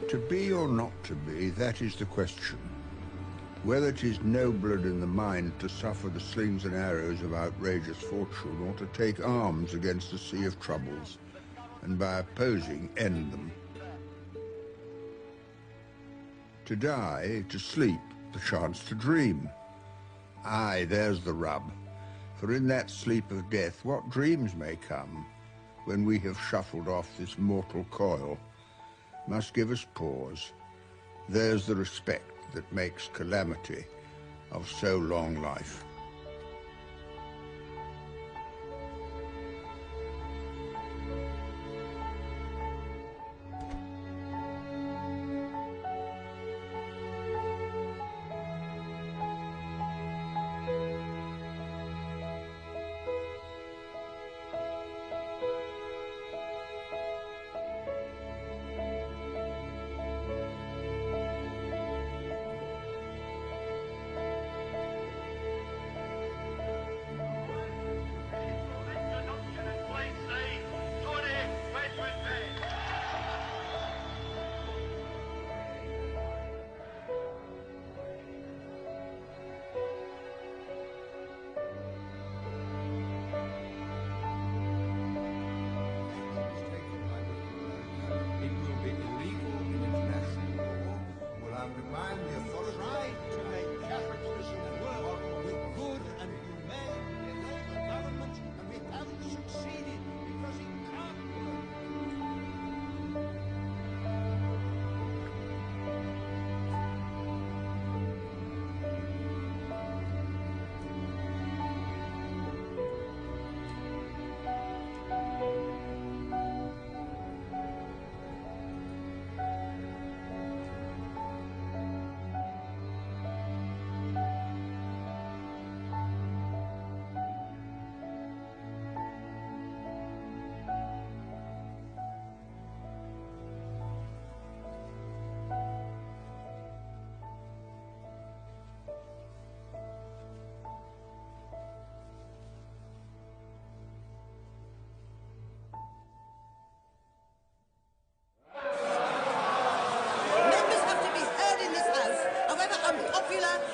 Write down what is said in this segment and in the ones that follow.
To be or not to be, that is the question. Whether it is nobler in the mind to suffer the slings and arrows of outrageous fortune, or to take arms against a sea of troubles, and by opposing end them. To die, to sleep, the chance to dream. Aye, there's the rub. For in that sleep of death, what dreams may come, when we have shuffled off this mortal coil, must give us pause. There's the respect that makes calamity of so long life.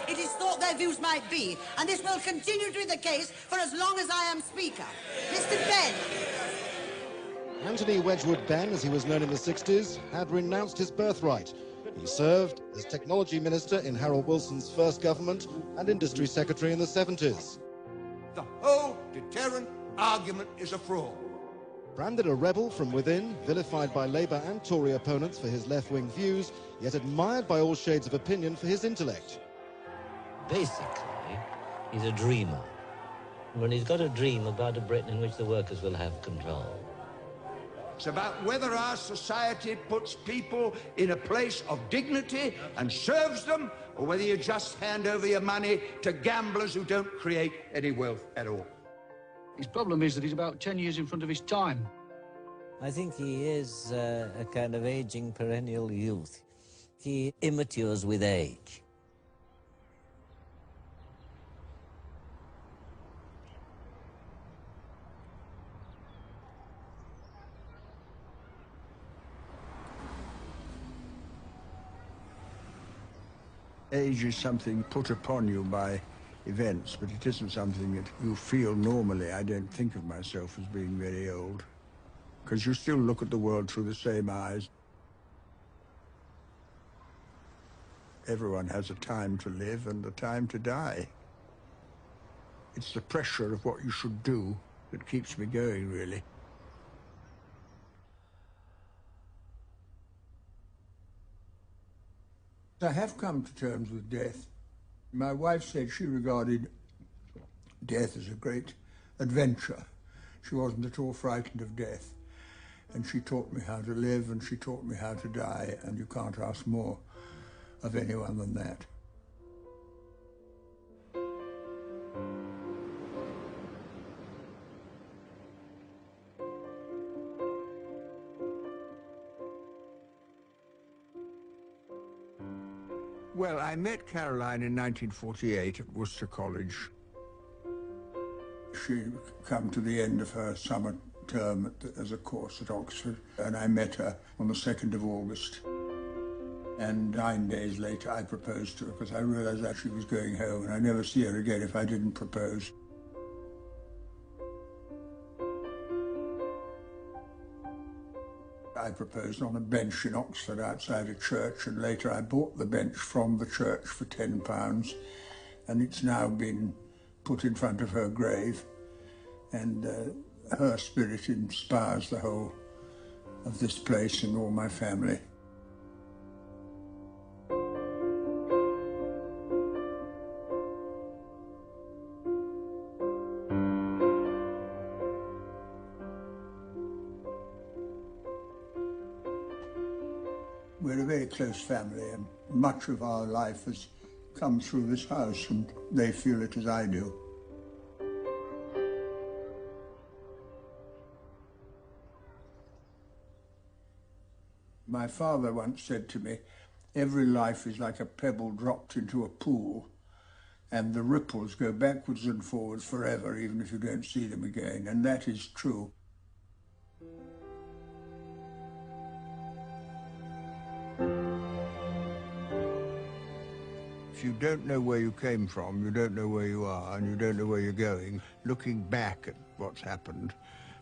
It is thought their views might be, and this will continue to be the case for as long as I am Speaker. Mr. Benn. Anthony Wedgwood Benn, as he was known in the 60s, had renounced his birthright. He served as Technology Minister in Harold Wilson's first government and Industry Secretary in the 70s. The whole deterrent argument is a fraud. Branded a rebel from within, vilified by Labour and Tory opponents for his left-wing views, yet admired by all shades of opinion for his intellect. Basically, he's a dreamer. When he's got a dream about a Britain in which the workers will have control. It's about whether our society puts people in a place of dignity and serves them, or whether you just hand over your money to gamblers who don't create any wealth at all. His problem is that he's about 10 years in front of his time. I think he is a kind of aging perennial youth. He immatures with age. Age is something put upon you by events, but it isn't something that you feel normally. I don't think of myself as being very old, because you still look at the world through the same eyes. Everyone has a time to live and a time to die. It's the pressure of what you should do that keeps me going, really. I have come to terms with death. My wife said she regarded death as a great adventure. She wasn't at all frightened of death. And she taught me how to live, and she taught me how to die, and you can't ask more of anyone than that. Well, I met Caroline in 1948 at Worcester College. She'd come to the end of her summer term as a course at Oxford, and I met her on the 2nd of August. And 9 days later, I proposed to her because I realized that she was going home and I'd never see her again if I didn't propose. I proposed on a bench in Oxford outside a church, and later I bought the bench from the church for £10, and it's now been put in front of her grave, and her spirit inspires the whole of this place and all my family. We're a very close family, and much of our life has come through this house, and they feel it as I do. My father once said to me, every life is like a pebble dropped into a pool, and the ripples go backwards and forwards forever, even if you don't see them again, and that is true. If you don't know where you came from, you don't know where you are, and you don't know where you're going, looking back at what's happened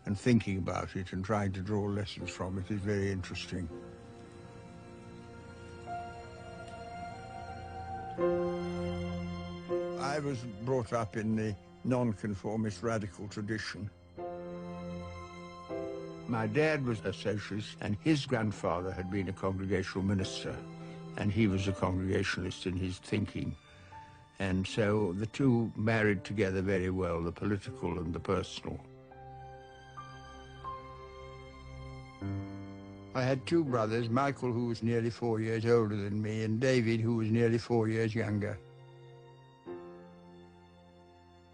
and thinking about it and trying to draw lessons from it is very interesting. I was brought up in the non-conformist radical tradition. My dad was a socialist, and his grandfather had been a congregational minister, and he was a Congregationalist in his thinking. And so the two married together very well, the political and the personal. I had two brothers, Michael, who was nearly 4 years older than me, and David, who was nearly 4 years younger.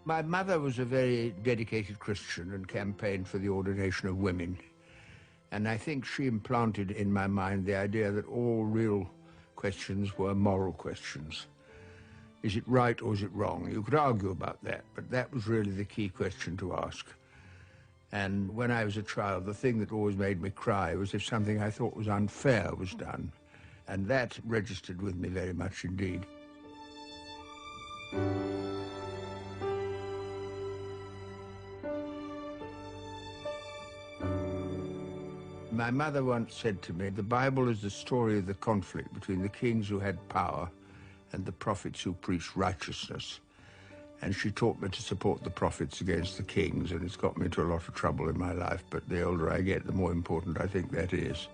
My mother was a very dedicated Christian and campaigned for the ordination of women. And I think she implanted in my mind the idea that all real questions were moral questions. Is it right or is it wrong? You could argue about that, but that was really the key question to ask. And when I was a child, the thing that always made me cry was if something I thought was unfair was done. And that registered with me very much indeed. My mother once said to me, the Bible is the story of the conflict between the kings who had power and the prophets who preached righteousness. And she taught me to support the prophets against the kings, and it's got me into a lot of trouble in my life, but the older I get, the more important I think that is.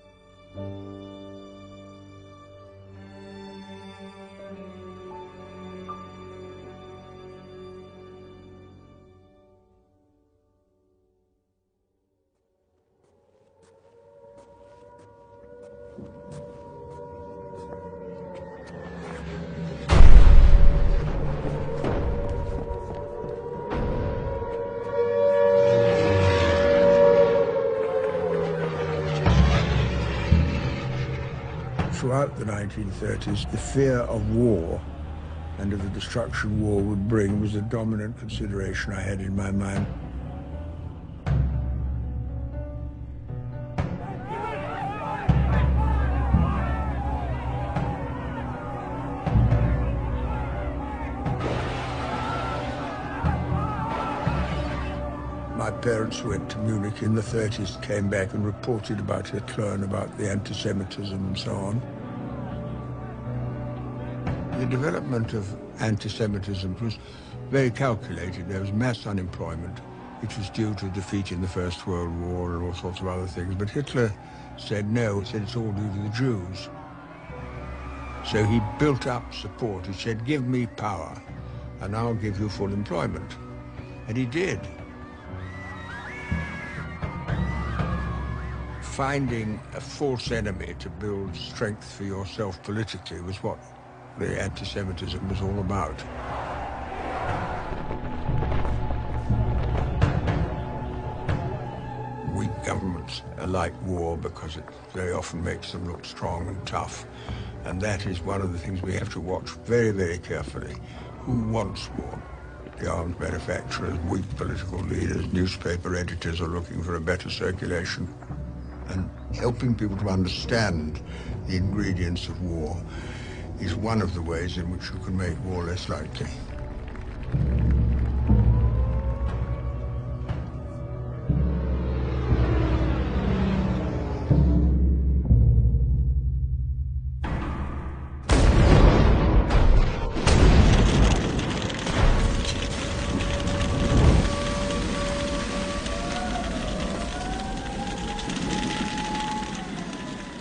Throughout the 1930s, the fear of war and of the destruction war would bring was a dominant consideration I had in my mind. My parents went to Munich in the 30s, came back and reported about Hitler and about the anti-Semitism and so on. The development of anti-Semitism was very calculated. There was mass unemployment, which was due to defeat in the First World War and all sorts of other things. But Hitler said no, he said it's all due to the Jews. So he built up support. He said, give me power and I'll give you full employment. And he did. Finding a false enemy to build strength for yourself politically was what the anti-Semitism was all about. Weak governments like war because it very often makes them look strong and tough. And that is one of the things we have to watch very, very carefully. Who wants war? The arms manufacturers, weak political leaders, newspaper editors are looking for a better circulation. And helping people to understand the ingredients of war is one of the ways in which you can make war less likely.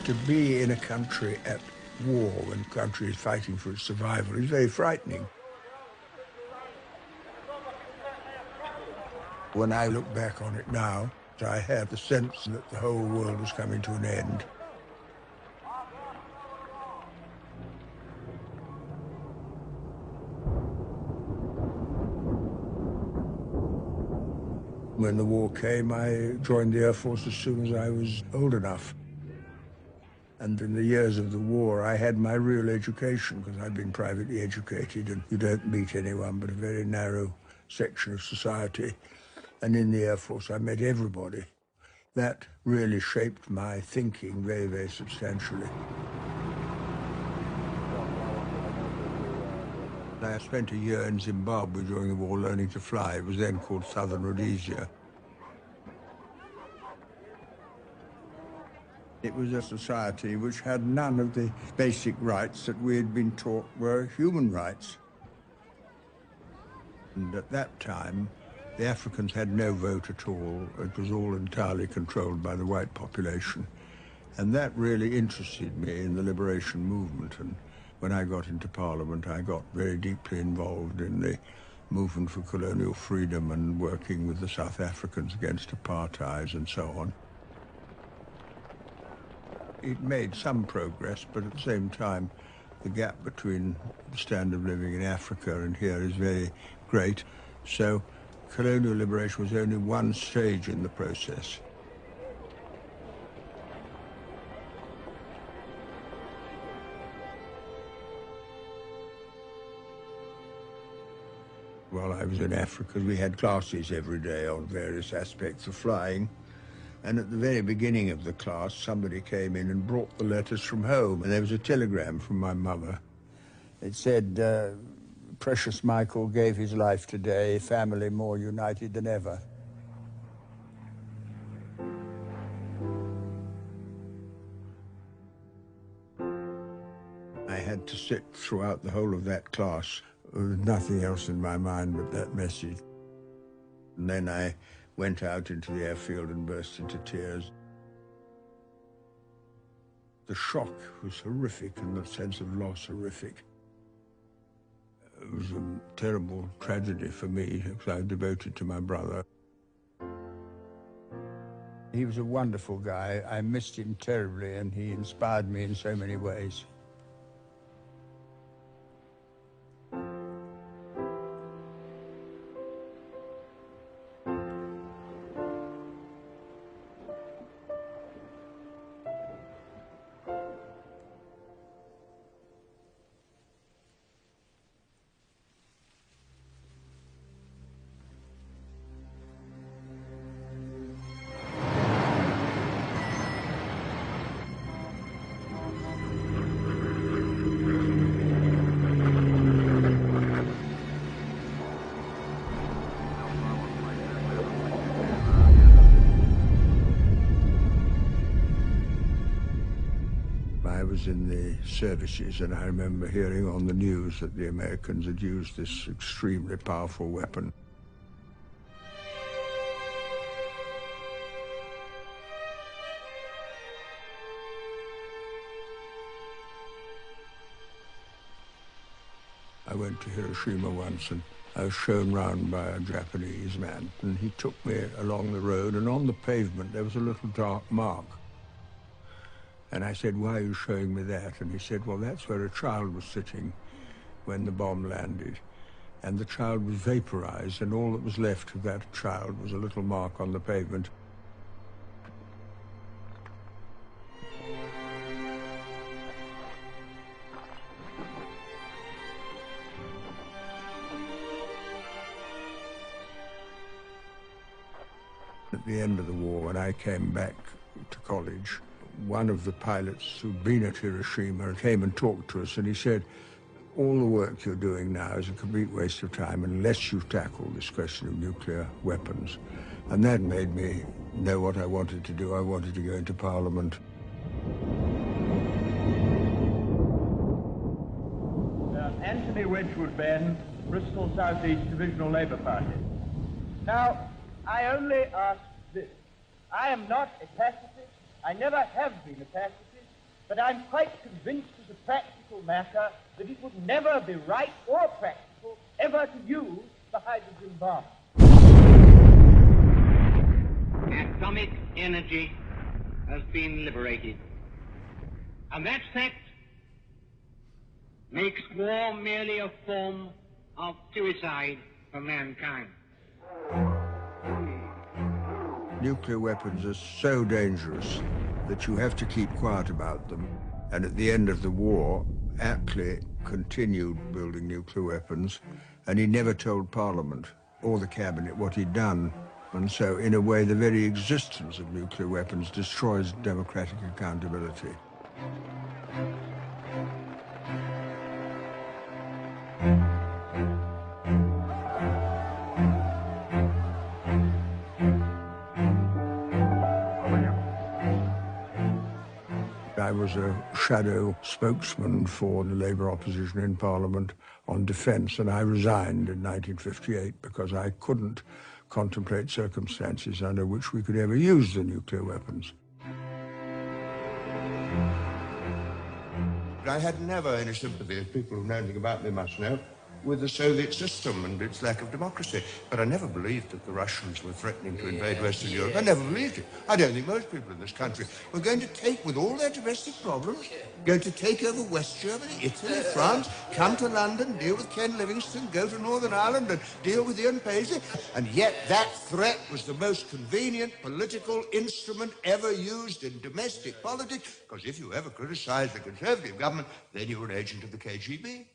To be in a country at war when the country is fighting for its survival is very frightening. When I look back on it now, I have the sense that the whole world was coming to an end. When the war came, I joined the Air Force as soon as I was old enough. And in the years of the war, I had my real education because I'd been privately educated, and you don't meet anyone but a very narrow section of society. And in the Air Force, I met everybody. That really shaped my thinking very, very substantially. I spent a year in Zimbabwe during the war learning to fly. It was then called Southern Rhodesia. It was a society which had none of the basic rights that we had been taught were human rights. And at that time, the Africans had no vote at all. It was all entirely controlled by the white population. And that really interested me in the liberation movement. And when I got into Parliament, I got very deeply involved in the movement for colonial freedom and working with the South Africans against apartheid and so on. It made some progress, but at the same time, the gap between the standard of living in Africa and here is very great. So colonial liberation was only one stage in the process. While I was in Africa, we had classes every day on various aspects of flying. And at the very beginning of the class, somebody came in and brought the letters from home. And there was a telegram from my mother. It said, precious Michael gave his life today, family more united than ever. I had to sit throughout the whole of that class with nothing else in my mind but that message. And then I went out into the airfield and burst into tears. The shock was horrific and the sense of loss horrific. It was a terrible tragedy for me because I was devoted to my brother. He was a wonderful guy. I missed him terribly and he inspired me in so many ways. I was in the services, and I remember hearing on the news that the Americans had used this extremely powerful weapon. I went to Hiroshima once, and I was shown round by a Japanese man, and he took me along the road, and on the pavement there was a little dark mark. And I said, why are you showing me that? And he said, well, that's where a child was sitting when the bomb landed. And the child was vaporized, and all that was left of that child was a little mark on the pavement. At the end of the war, when I came back to college, one of the pilots who'd been at Hiroshima came and talked to us, and he said, all the work you're doing now is a complete waste of time unless you tackle this question of nuclear weapons. And that made me know what I wanted to do. I wanted to go into Parliament. Anthony Wedgwood Benn, Bristol South East Divisional Labour Party. Now, I only ask this. I am not a pacifist. I never have been a pacifist. But I'm quite convinced as a practical matter that it would never be right or practical ever to use the hydrogen bomb. Atomic energy has been liberated. And that fact makes war merely a form of suicide for mankind. Nuclear weapons are so dangerous that you have to keep quiet about them. And at the end of the war, Attlee continued building nuclear weapons, and he never told Parliament or the Cabinet what he'd done. And so, in a way, the very existence of nuclear weapons destroys democratic accountability. I was a shadow spokesman for the Labour opposition in Parliament on defence, and I resigned in 1958 because I couldn't contemplate circumstances under which we could ever use the nuclear weapons. I had never any sympathy, as people who know anything about me must know, with the Soviet system and its lack of democracy. But I never believed that the Russians were threatening to invade Western Europe. I never believed it. I don't think most people in this country were going to take, with all their domestic problems, going to take over West Germany, Italy, France, come to London, deal with Ken Livingstone, go to Northern Ireland and deal with Ian Paisley. And yet that threat was the most convenient political instrument ever used in domestic politics, because if you ever criticised the Conservative government, then you were an agent of the KGB.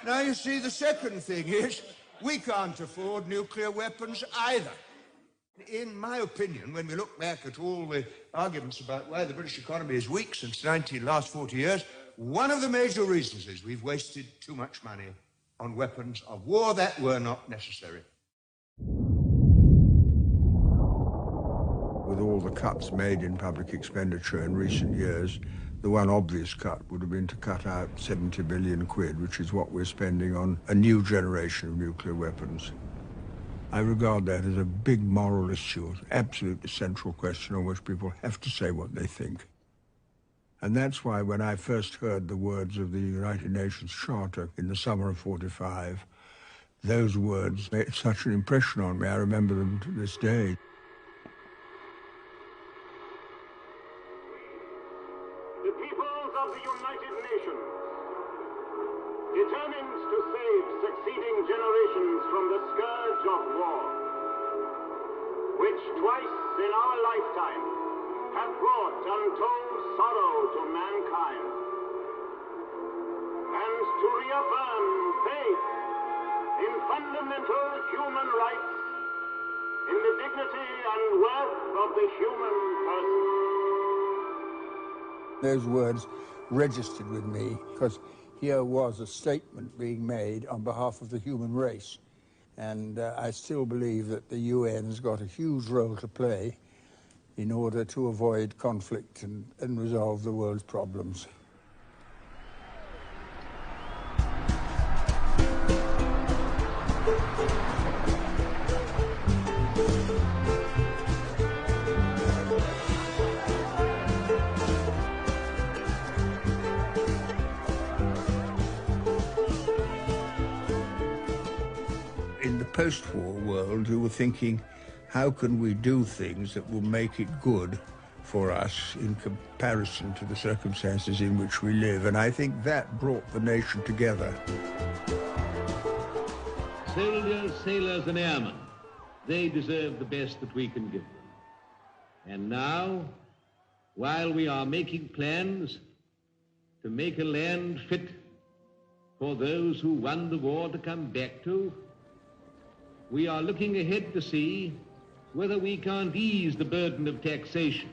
Now, you see, the second thing is we can't afford nuclear weapons either. In my opinion, when we look back at all the arguments about why the British economy is weak since the last 40 years, one of the major reasons is we've wasted too much money on weapons of war that were not necessary. With all the cuts made in public expenditure in recent years, the one obvious cut would have been to cut out 70 billion quid, which is what we're spending on a new generation of nuclear weapons. I regard that as a big moral issue, an absolutely central question on which people have to say what they think. And that's why when I first heard the words of the United Nations Charter in the summer of '45, those words made such an impression on me. I remember them to this day. Determined to save succeeding generations from the scourge of war, which twice in our lifetime have brought untold sorrow to mankind, and to reaffirm faith in fundamental human rights, in the dignity and worth of the human person. Those words registered with me because here was a statement being made on behalf of the human race. And I still believe that the UN's got a huge role to play in order to avoid conflict and resolve the world's problems. In the post-war world, we were thinking, how can we do things that will make it good for us in comparison to the circumstances in which we live? And I think that brought the nation together. Soldiers, sailors, and airmen, they deserve the best that we can give them. And now, while we are making plans to make a land fit for those who won the war to come back to, we are looking ahead to see whether we can't ease the burden of taxation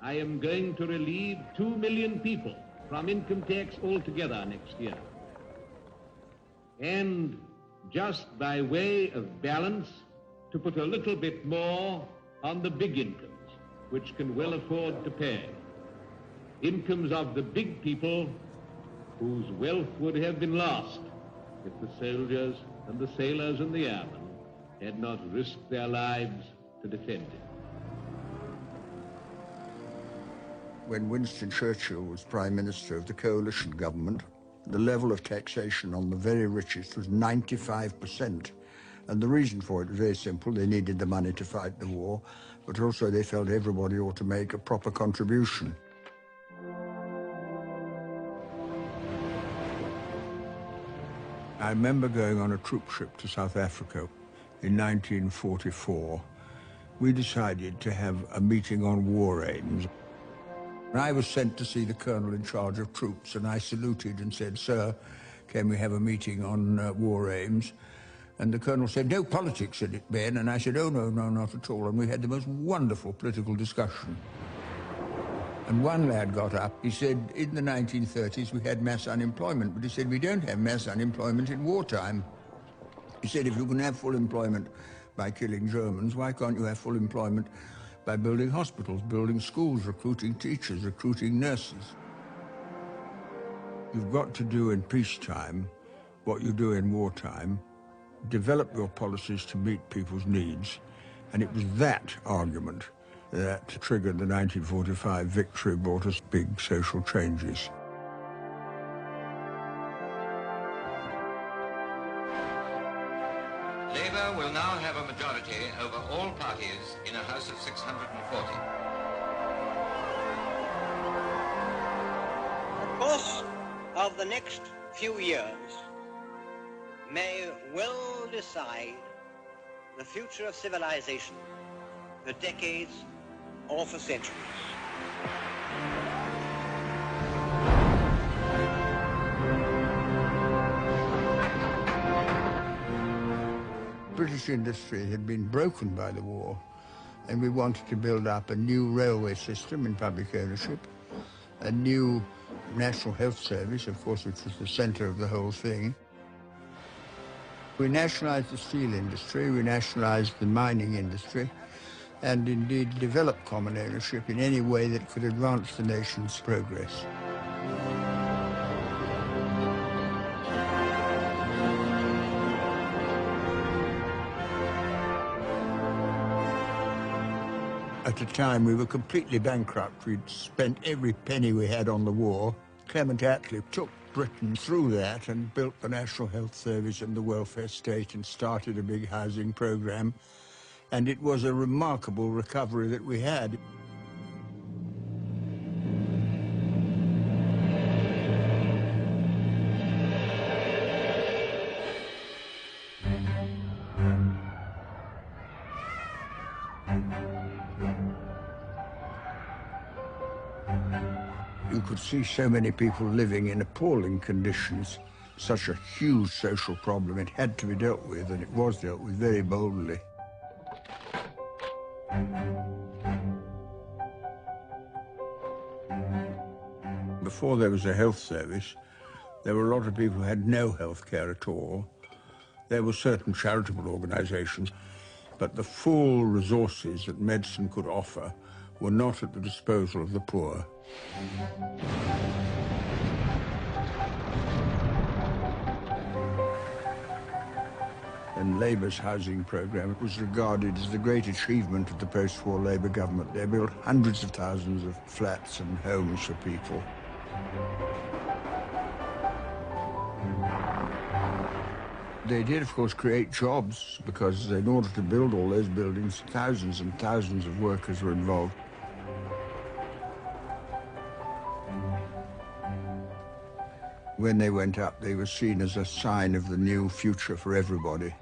I am going to relieve 2 million people from income tax altogether next year. And just by way of balance, to put a little bit more on the big incomes, which can well afford to pay. Incomes of the big people whose wealth would have been lost if the soldiers and the sailors and the airmen had not risked their lives to defend it. When Winston Churchill was Prime Minister of the coalition government, the level of taxation on the very richest was 95%. And the reason for it was very simple. They needed the money to fight the war, but also they felt everybody ought to make a proper contribution. I remember going on a troop ship to South Africa in 1944. We decided to have a meeting on war aims. I was sent to see the colonel in charge of troops, and I saluted and said, "Sir, can we have a meeting on war aims?" And the colonel said, "No politics in it, Ben." And I said, "Oh, no, not at all." And we had the most wonderful political discussion. And one lad got up, he said, in the 1930s we had mass unemployment, but he said, we don't have mass unemployment in wartime. He said, if you can have full employment by killing Germans, why can't you have full employment by building hospitals, building schools, recruiting teachers, recruiting nurses? You've got to do in peacetime what you do in wartime, develop your policies to meet people's needs. And it was that argument that triggered the 1945 victory, brought us big social changes. Labour will now have a majority over all parties in a House of 640. The course of the next few years may well decide the future of civilization for decades or for centuries. British industry had been broken by the war, and we wanted to build up a new railway system in public ownership, a new National Health Service, of course, which was the centre of the whole thing. We nationalised the steel industry, we nationalised the mining industry, and indeed developed common ownership in any way that could advance the nation's progress. At the time, we were completely bankrupt. We'd spent every penny we had on the war. Clement Attlee took Britain through that and built the National Health Service and the welfare state and started a big housing program. And it was a remarkable recovery that we had. You could see so many people living in appalling conditions, such a huge social problem. It had to be dealt with, and it was dealt with very boldly. Before there was a health service, there were a lot of people who had no health care at all. There were certain charitable organisations, but the full resources that medicine could offer were not at the disposal of the poor. And Labour's housing programme was regarded as the great achievement of the post-war Labour government. They built hundreds of thousands of flats and homes for people. They did, of course, create jobs, because in order to build all those buildings, thousands and thousands of workers were involved. When they went up, they were seen as a sign of the new future for everybody.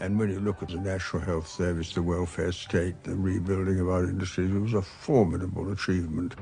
And when you look at the National Health Service, the welfare state, the rebuilding of our industries, it was a formidable achievement.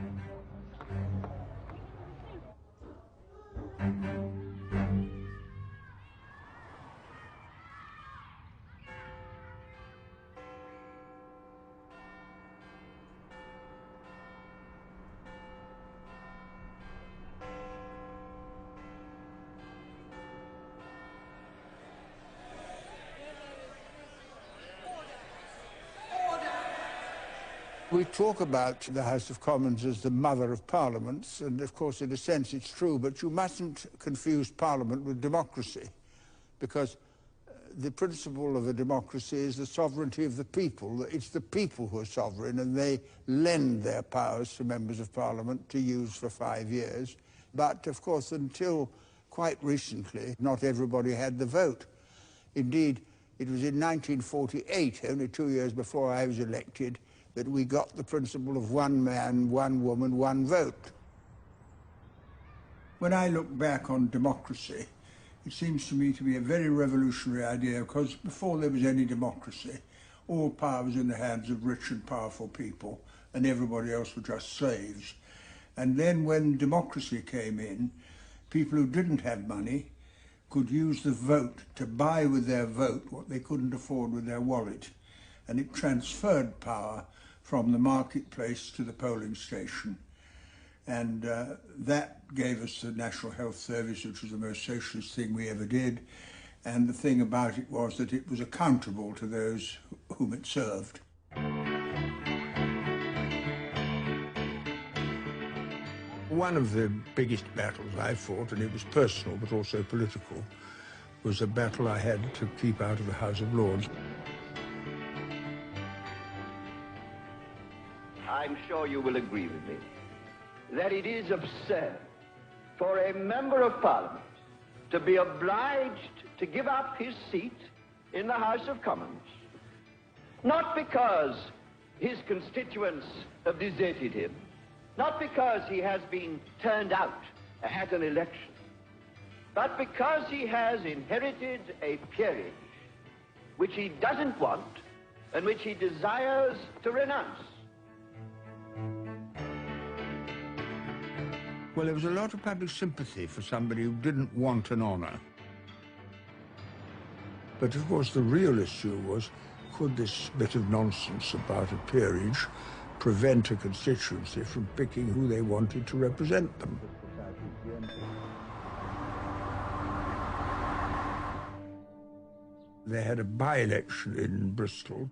We talk about the House of Commons as the mother of parliaments, and of course, in a sense, it's true, but you mustn't confuse Parliament with democracy, because the principle of a democracy is the sovereignty of the people. It's the people who are sovereign, and they lend their powers to members of Parliament to use for 5 years. But, of course, until quite recently, not everybody had the vote. Indeed, it was in 1948, only 2 years before I was elected, that we got the principle of one man, one woman, one vote. When I look back on democracy, it seems to me to be a very revolutionary idea, because before there was any democracy, all power was in the hands of rich and powerful people, and everybody else were just slaves. And then when democracy came in, people who didn't have money could use the vote to buy with their vote what they couldn't afford with their wallet. And it transferred power from the marketplace to the polling station. And that gave us the National Health Service, which was the most socialist thing we ever did. And the thing about it was that it was accountable to those whom it served. One of the biggest battles I fought, and it was personal but also political, was a battle I had to keep out of the House of Lords. I'm sure you will agree with me that it is absurd for a member of Parliament to be obliged to give up his seat in the House of Commons, not because his constituents have deserted him, not because he has been turned out at an election, but because he has inherited a peerage which he doesn't want and which he desires to renounce. Well, there was a lot of public sympathy for somebody who didn't want an honour. But of course the real issue was, could this bit of nonsense about a peerage prevent a constituency from picking who they wanted to represent them? They had a by-election in Bristol,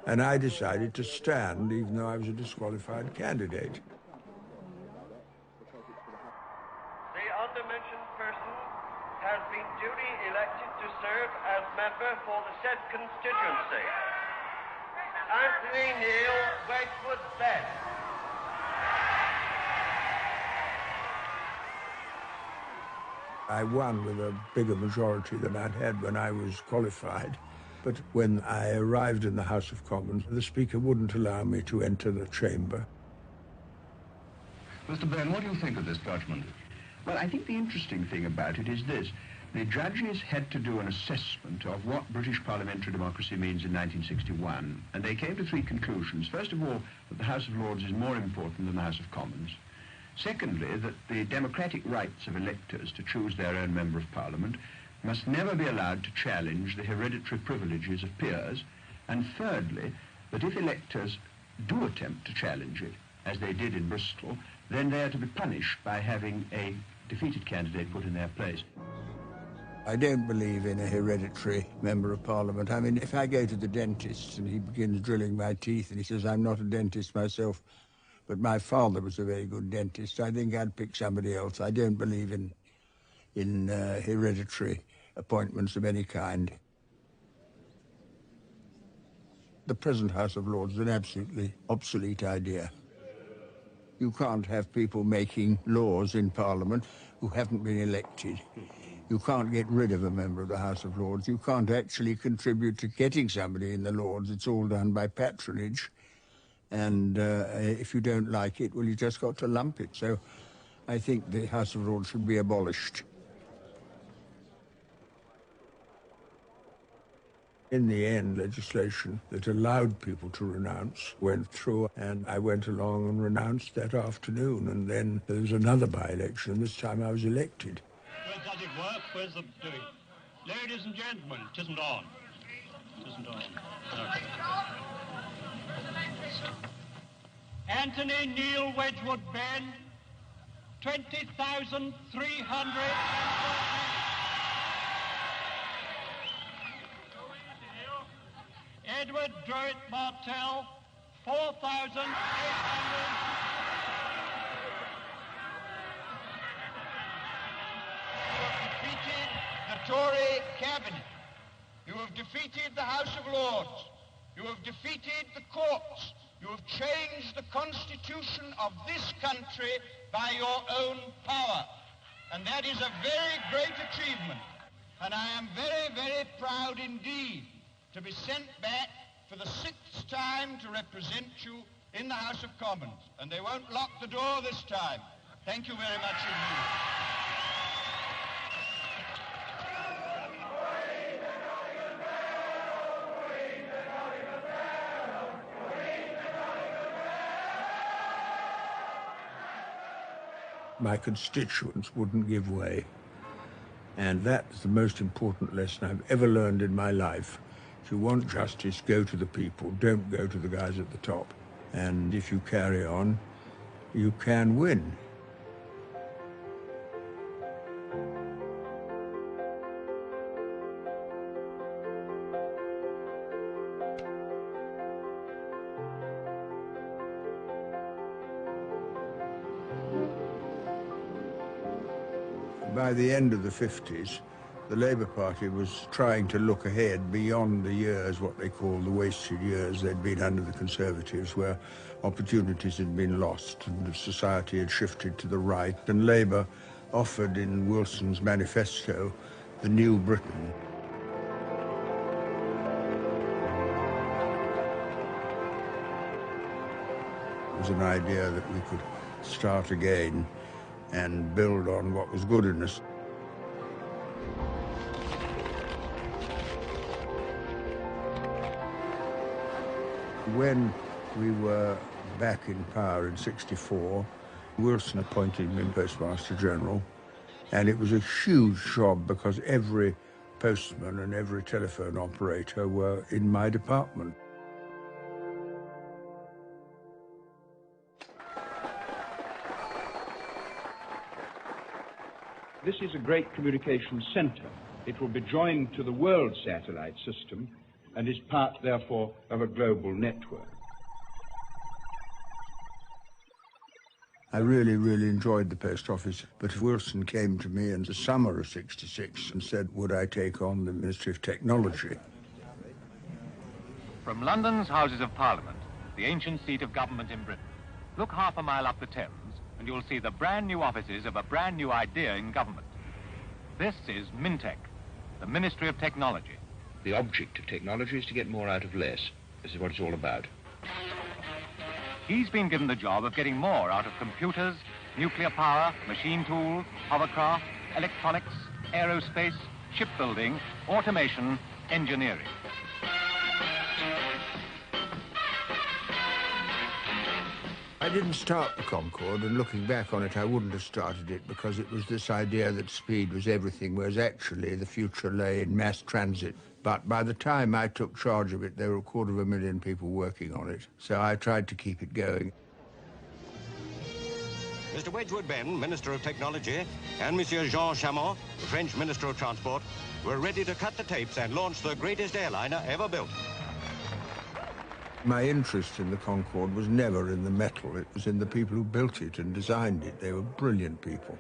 and I decided to stand even though I was a disqualified candidate. The undermentioned person has been duly elected to serve as member for the said constituency. Anthony Neil Wedgwood Benn. I won with a bigger majority than I'd had when I was qualified. But when I arrived in the House of Commons, the Speaker wouldn't allow me to enter the chamber. Mr. Benn, what do you think of this judgment? Well, I think the interesting thing about it is this. The judges had to do an assessment of what British parliamentary democracy means in 1961, and they came to three conclusions. First of all, that the House of Lords is more important than the House of Commons. Secondly, that the democratic rights of electors to choose their own member of Parliament must never be allowed to challenge the hereditary privileges of peers. And thirdly, that if electors do attempt to challenge it, as they did in Bristol, then they are to be punished by having a defeated candidate put in their place. I don't believe in a hereditary member of Parliament. I mean, if I go to the dentist and he begins drilling my teeth and he says, I'm not a dentist myself, but my father was a very good dentist, I think I'd pick somebody else. I don't believe in hereditary appointments of any kind. The present House of Lords is an absolutely obsolete idea. You can't have people making laws in Parliament who haven't been elected. You can't get rid of a member of the House of Lords. You can't actually contribute to getting somebody in the Lords. It's all done by patronage. And if you don't like it, well, you just got to lump it. So I think the House of Lords should be abolished. In the end, legislation that allowed people to renounce went through, and I went along and renounced that afternoon. And then there was another by-election, and this time I was elected. Well, does it work? Where's the doing? Ladies and gentlemen, it isn't on. It isn't on. Okay. Anthony Neil Wedgwood Benn, 20,300. Edward Druitt Martell, 4,800. You have defeated the Tory cabinet. You have defeated the House of Lords. You have defeated the courts. You have changed the constitution of this country by your own power. And that is a very great achievement. And I am very, very proud indeed to be sent back for the 6th time to represent you in the House of Commons. And they won't lock the door this time. Thank you very much indeed. My constituents wouldn't give way. And that's the most important lesson I've ever learned in my life. If you want justice, go to the people, don't go to the guys at the top. And if you carry on, you can win. By the end of the 50s, the Labour Party was trying to look ahead beyond the years, what they call the wasted years they'd been under the Conservatives, where opportunities had been lost and society had shifted to the right. And Labour offered in Wilson's manifesto the new Britain. It was an idea that we could start again and build on what was good in us. When we were back in power in '64, Wilson appointed me Postmaster General, and it was a huge job because every postman and every telephone operator were in my department. This is a great communications center. It will be joined to the world satellite system and is part, therefore, of a global network. I really, really enjoyed the post office, but Wilson came to me in the summer of '66 and said, would I take on the Ministry of Technology? From London's Houses of Parliament, the ancient seat of government in Britain, look half a mile up the Thames, and you'll see the brand new offices of a brand new idea in government. This is Mintech, the Ministry of Technology. The object of technology is to get more out of less. This is what it's all about. He's been given the job of getting more out of computers, nuclear power, machine tools, hovercraft, electronics, aerospace, shipbuilding, automation, engineering. I didn't start the Concorde, and looking back on it, I wouldn't have started it because it was this idea that speed was everything, whereas actually the future lay in mass transit. But by the time I took charge of it, there were 250,000 people working on it, so I tried to keep it going. Mr. Wedgwood Benn, Minister of Technology, and Monsieur Jean Chamon, the French Minister of Transport, were ready to cut the tapes and launch the greatest airliner ever built. My interest in the Concorde was never in the metal. It was in the people who built it and designed it. They were brilliant people.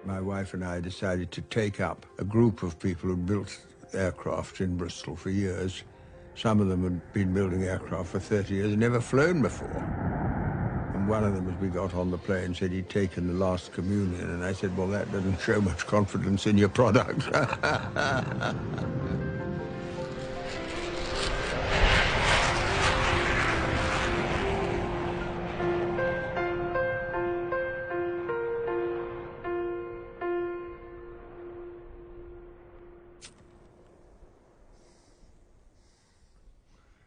My wife and I decided to take up a group of people who built aircraft in Bristol for years. Some of them had been building aircraft for 30 years and never flown before. And one of them, as we got on the plane, said he'd taken the last communion, and I said, well, that doesn't show much confidence in your product.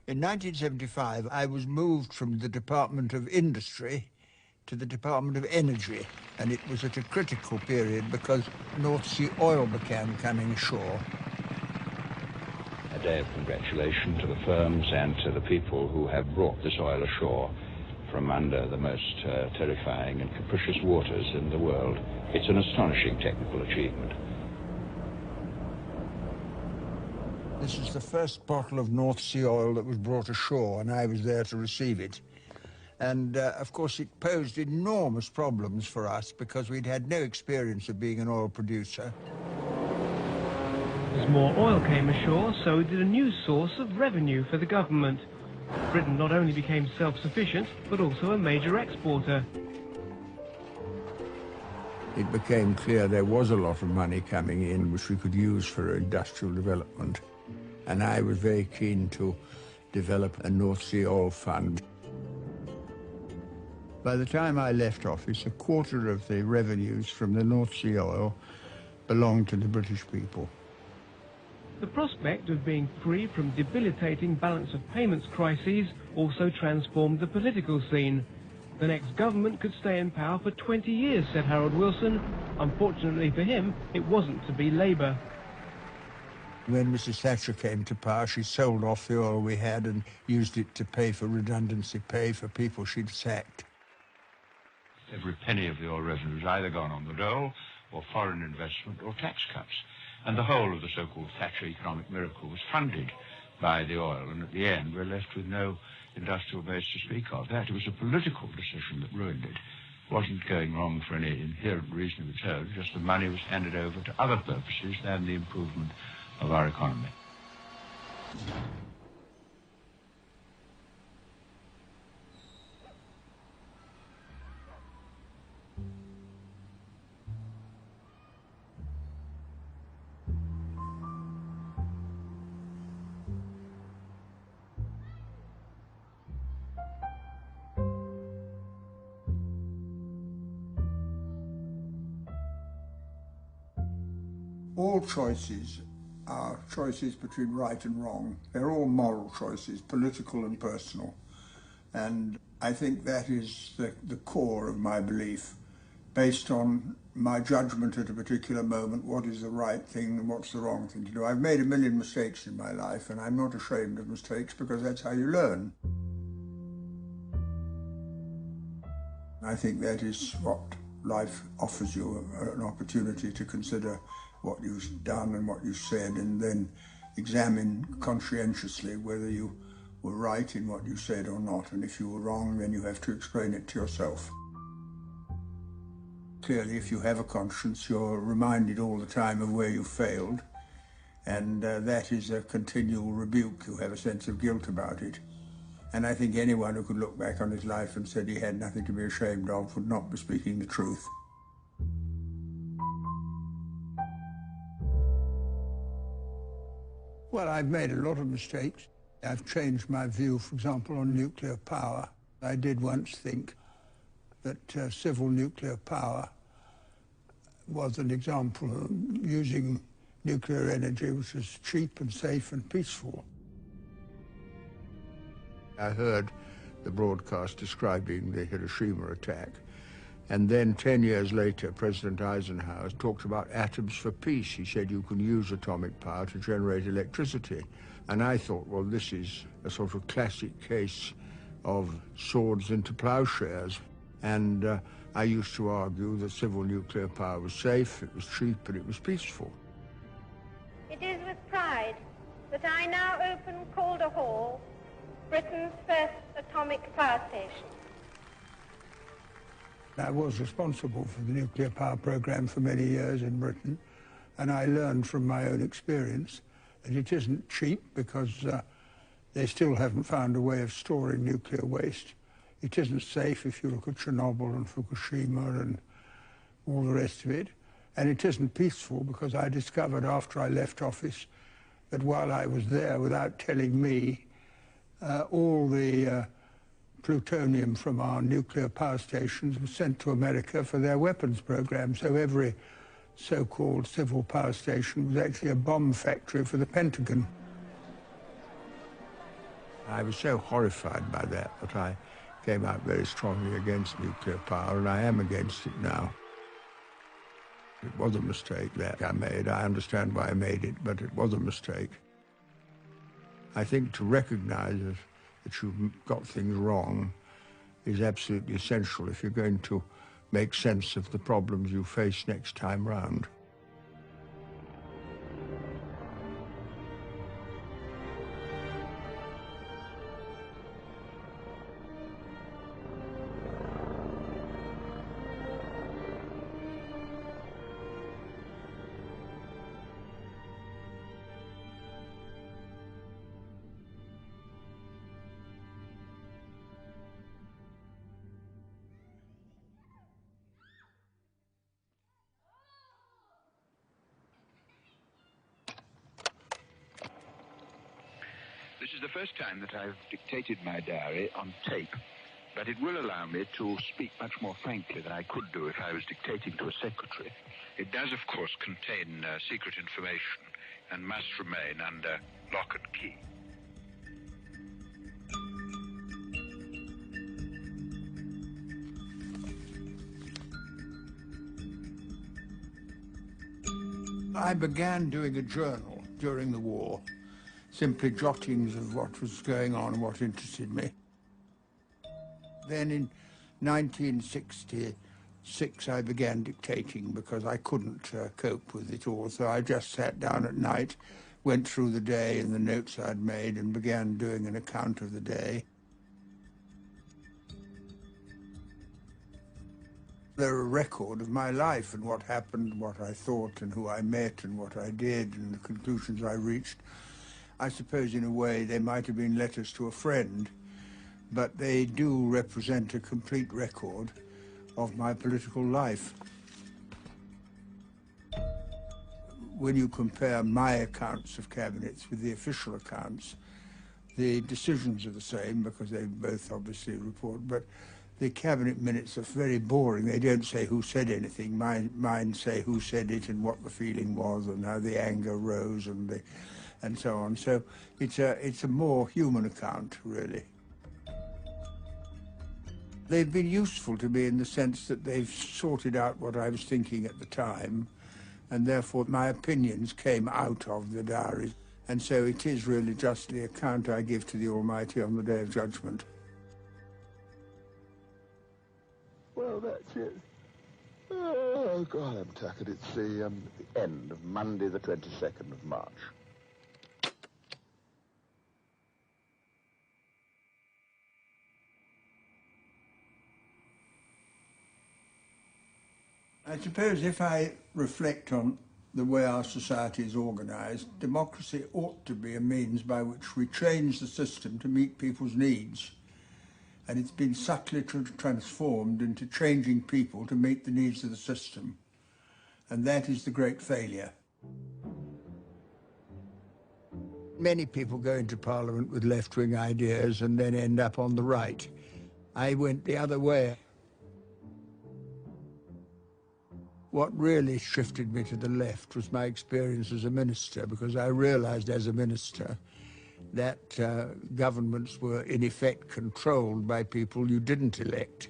In 1975, I was moved from the Department of Industry to the Department of Energy, and it was at a critical period because North Sea oil began coming ashore. A day of congratulation to the firms and to the people who have brought this oil ashore from under the most terrifying and capricious waters in the world. It's an astonishing technical achievement. This is the first bottle of North Sea oil that was brought ashore, and I was there to receive it. And, of course, it posed enormous problems for us because we'd had no experience of being an oil producer. As more oil came ashore, so did a new source of revenue for the government. Britain not only became self-sufficient, but also a major exporter. It became clear there was a lot of money coming in which we could use for industrial development. And I was very keen to develop a North Sea oil fund. By the time I left office, a quarter of the revenues from the North Sea oil belonged to the British people. The prospect of being free from debilitating balance of payments crises also transformed the political scene. The next government could stay in power for 20 years, said Harold Wilson. Unfortunately for him, it wasn't to be Labour. When Mrs. Thatcher came to power, she sold off the oil we had and used it to pay for redundancy pay for people she'd sacked. Every penny of the oil revenue has either gone on the dole or foreign investment or tax cuts. And the whole of the so-called Thatcher economic miracle was funded by the oil. And at the end, we're left with no industrial base to speak of. That was a political decision that ruined it. It wasn't going wrong for any inherent reason of its own, just the money was handed over to other purposes than the improvement of our economy. All choices are choices between right and wrong. They're all moral choices, political and personal. And I think that is the core of my belief, based on my judgment at a particular moment, what is the right thing and what's the wrong thing to do. I've made a million mistakes in my life, and I'm not ashamed of mistakes because that's how you learn. I think that is what life offers you, an opportunity to consider what you've done and what you said, and then examine conscientiously whether you were right in what you said or not. And if you were wrong, then you have to explain it to yourself. Clearly, if you have a conscience, you're reminded all the time of where you failed, and that is a continual rebuke. You have a sense of guilt about it. And I think anyone who could look back on his life and said he had nothing to be ashamed of would not be speaking the truth. Well, I've made a lot of mistakes. I've changed my view, for example, on nuclear power. I did once think that civil nuclear power was an example of using nuclear energy which was cheap and safe and peaceful. I heard the broadcast describing the Hiroshima attack, and then 10 years later, President Eisenhower talked about atoms for peace. He said you can use atomic power to generate electricity. And I thought, well, this is a sort of classic case of swords into plowshares. And I used to argue that civil nuclear power was safe, it was cheap, and it was peaceful. It is with pride that I now open Calder Hall, Britain's first atomic power station. I was responsible for the nuclear power program for many years in Britain, and I learned from my own experience that it isn't cheap because they still haven't found a way of storing nuclear waste. It isn't safe if you look at Chernobyl and Fukushima and all the rest of it. And it isn't peaceful because I discovered after I left office that while I was there, without telling me, all the plutonium from our nuclear power stations was sent to America for their weapons program. So every so-called civil power station was actually a bomb factory for the Pentagon. I was so horrified by that that I came out very strongly against nuclear power, and I am against it now. It was a mistake that I made. I understand why I made it, but it was a mistake. I think to recognize that you've got things wrong is absolutely essential if you're going to make sense of the problems you face next time round. is the first time that I've dictated my diary on tape, but it will allow me to speak much more frankly than I could do if I was dictating to a secretary. It does, of course, contain secret information and must remain under lock and key. I began doing a journal during the war, simply jottings of what was going on and what interested me. Then in 1966 I began dictating because I couldn't cope with it all, so I just sat down at night, went through the day and the notes I'd made and began doing an account of the day. They're a record of my life and what happened, what I thought and who I met and what I did and the conclusions I reached. I suppose in a way they might have been letters to a friend, but they do represent a complete record of my political life. When you compare my accounts of cabinets with the official accounts, the decisions are the same because they both obviously report, but the cabinet minutes are very boring. They don't say who said anything. Mine say who said it and what the feeling was and how the anger rose and so on. So it's a more human account, really. They've been useful to me in the sense that they've sorted out what I was thinking at the time, and therefore my opinions came out of the diaries. And so it is really just the account I give to the Almighty on the Day of Judgment. Well, that's it. Oh, God, I'm tuckered. It's the end of Monday, the 22nd of March. I suppose if I reflect on the way our society is organised, democracy ought to be a means by which we change the system to meet people's needs. And it's been subtly transformed into changing people to meet the needs of the system. And that is the great failure. Many people go into Parliament with left-wing ideas and then end up on the right. I went the other way. What really shifted me to the left was my experience as a minister, because I realised as a minister that governments were in effect controlled by people you didn't elect.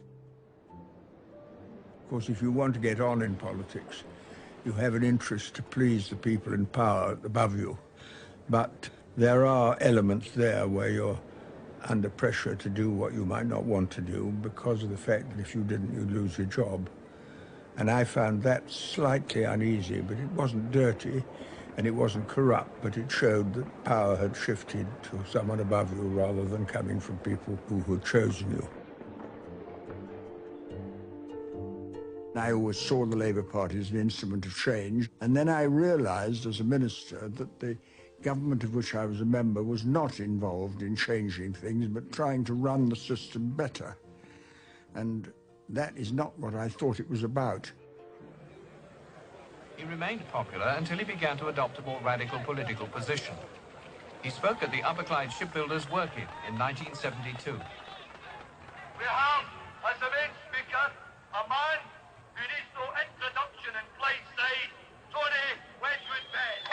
Of course, if you want to get on in politics, you have an interest to please the people in power above you. But there are elements there where you're under pressure to do what you might not want to do because of the fact that if you didn't, you'd lose your job. And I found that slightly uneasy, but it wasn't dirty and it wasn't corrupt, but it showed that power had shifted to someone above you rather than coming from people who had chosen you. I always saw the Labour Party as an instrument of change, and then I realised as a minister that the government of which I was a member was not involved in changing things, but trying to run the system better. And that is not what I thought it was about. He remained popular until he began to adopt a more radical political position. He spoke at the Upper Clyde Shipbuilders Working in 1972. We have, as the main speaker, a man who needs no introduction in Clyde side, Tony Wedgwood Benn.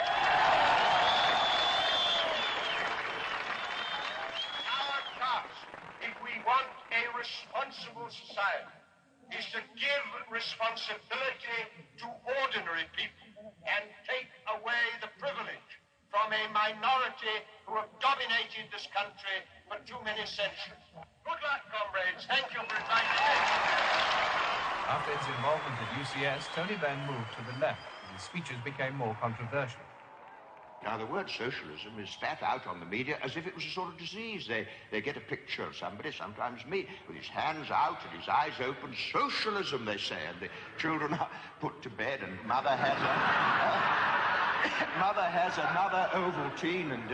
Our task, if we want a responsible society, is to give responsibility to ordinary people and take away the privilege from a minority who have dominated this country for too many centuries. Good luck, comrades. Thank you for your time today. After his involvement at UCS, Tony Benn moved to the left, and his speeches became more controversial. Now, the word socialism is spat out on the media as if it was a sort of disease. They get a picture of somebody, sometimes me, with his hands out and his eyes open. Socialism, they say, and the children are put to bed, and mother has another Ovaltine and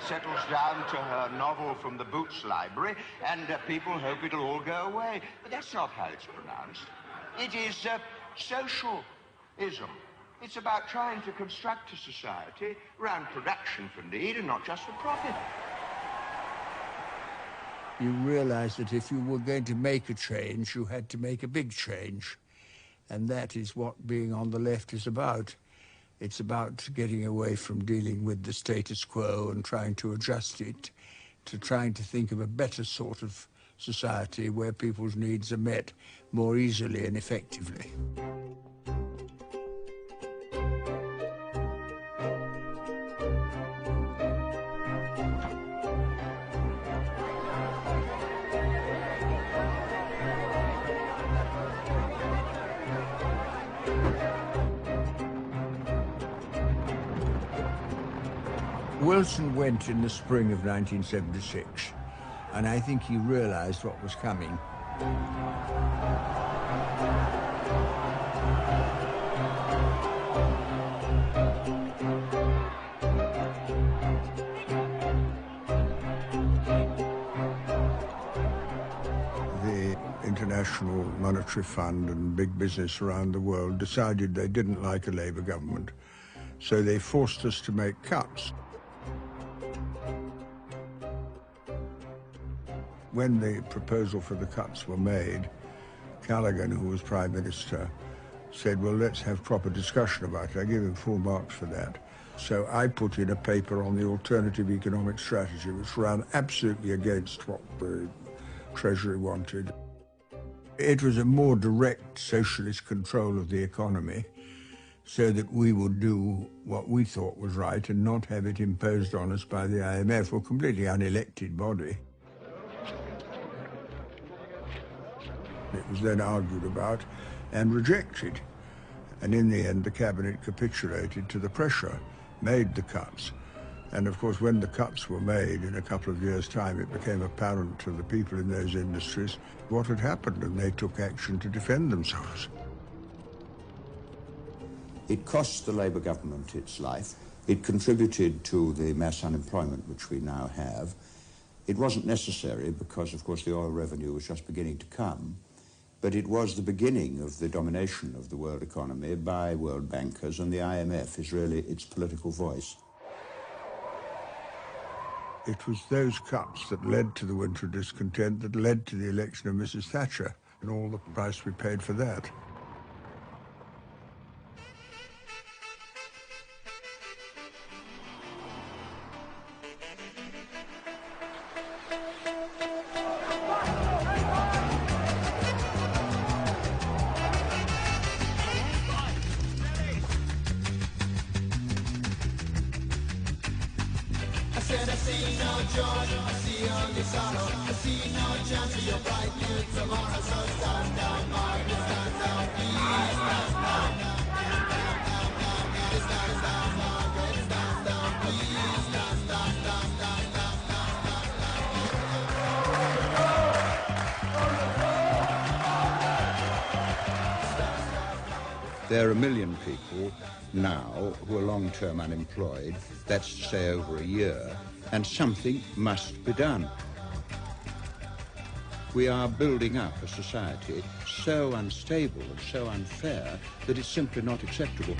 settles down to her novel from the Boots Library, and people hope it'll all go away. But that's not how it's pronounced. It is socialism. It's about trying to construct a society around production for need and not just for profit. you realize that if you were going to make a change, you had to make a big change. And that is what being on the left is about. It's about getting away from dealing with the status quo and trying to adjust it, to trying to think of a better sort of society where people's needs are met more easily and effectively. Wilson went in the spring of 1976, and I think he realized what was coming. The International Monetary Fund and big business around the world decided they didn't like a Labour government, so they forced us to make cuts. When the proposal for the cuts were made, Callaghan, who was Prime Minister, said, well, let's have proper discussion about it. I gave him full marks for that. So I put in a paper on the alternative economic strategy, which ran absolutely against what the Treasury wanted. It was a more direct socialist control of the economy, so that we would do what we thought was right and not have it imposed on us by the IMF, or a completely unelected body. It was then argued about and rejected. And in the end, the cabinet capitulated to the pressure, made the cuts. And of course, when the cuts were made, in a couple of years' time, it became apparent to the people in those industries what had happened, and they took action to defend themselves. It cost the Labour government its life. It contributed to the mass unemployment which we now have. It wasn't necessary because, of course, the oil revenue was just beginning to come. But it was the beginning of the domination of the world economy by world bankers, and the IMF is really its political voice. It was those cuts that led to the winter discontent, that led to the election of Mrs. Thatcher, and all the price we paid for that. There are 1 million people now who are long-term unemployed, that's to say over a year, and something must be done. We are building up a society so unstable and so unfair that it's simply not acceptable.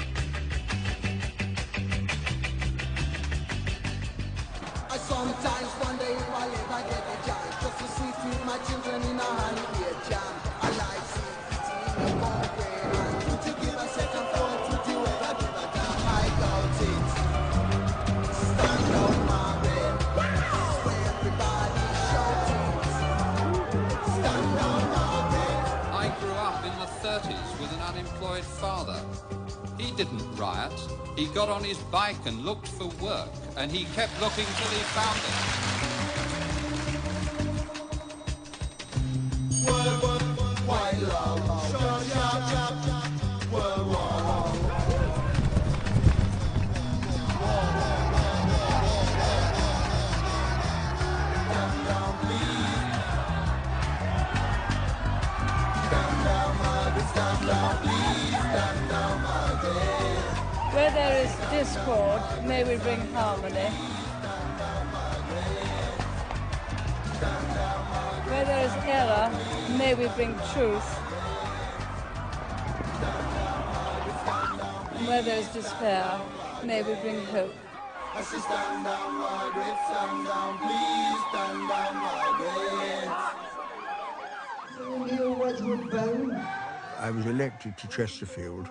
I sometimes wonder if I'll ever get a chance just to see feed my children in a holiday jam. I like seeing eating a concrete. With an unemployed father. He didn't riot. He got on his bike and looked for work, and he kept looking till he found it. White love, world war. Where there is discord, may we bring harmony. Where there is error, may we bring truth. And where there is despair, may we bring hope. I say stand down, Margaret, stand down, please stand down, Margaret. You was with Benn. I was elected to Chesterfield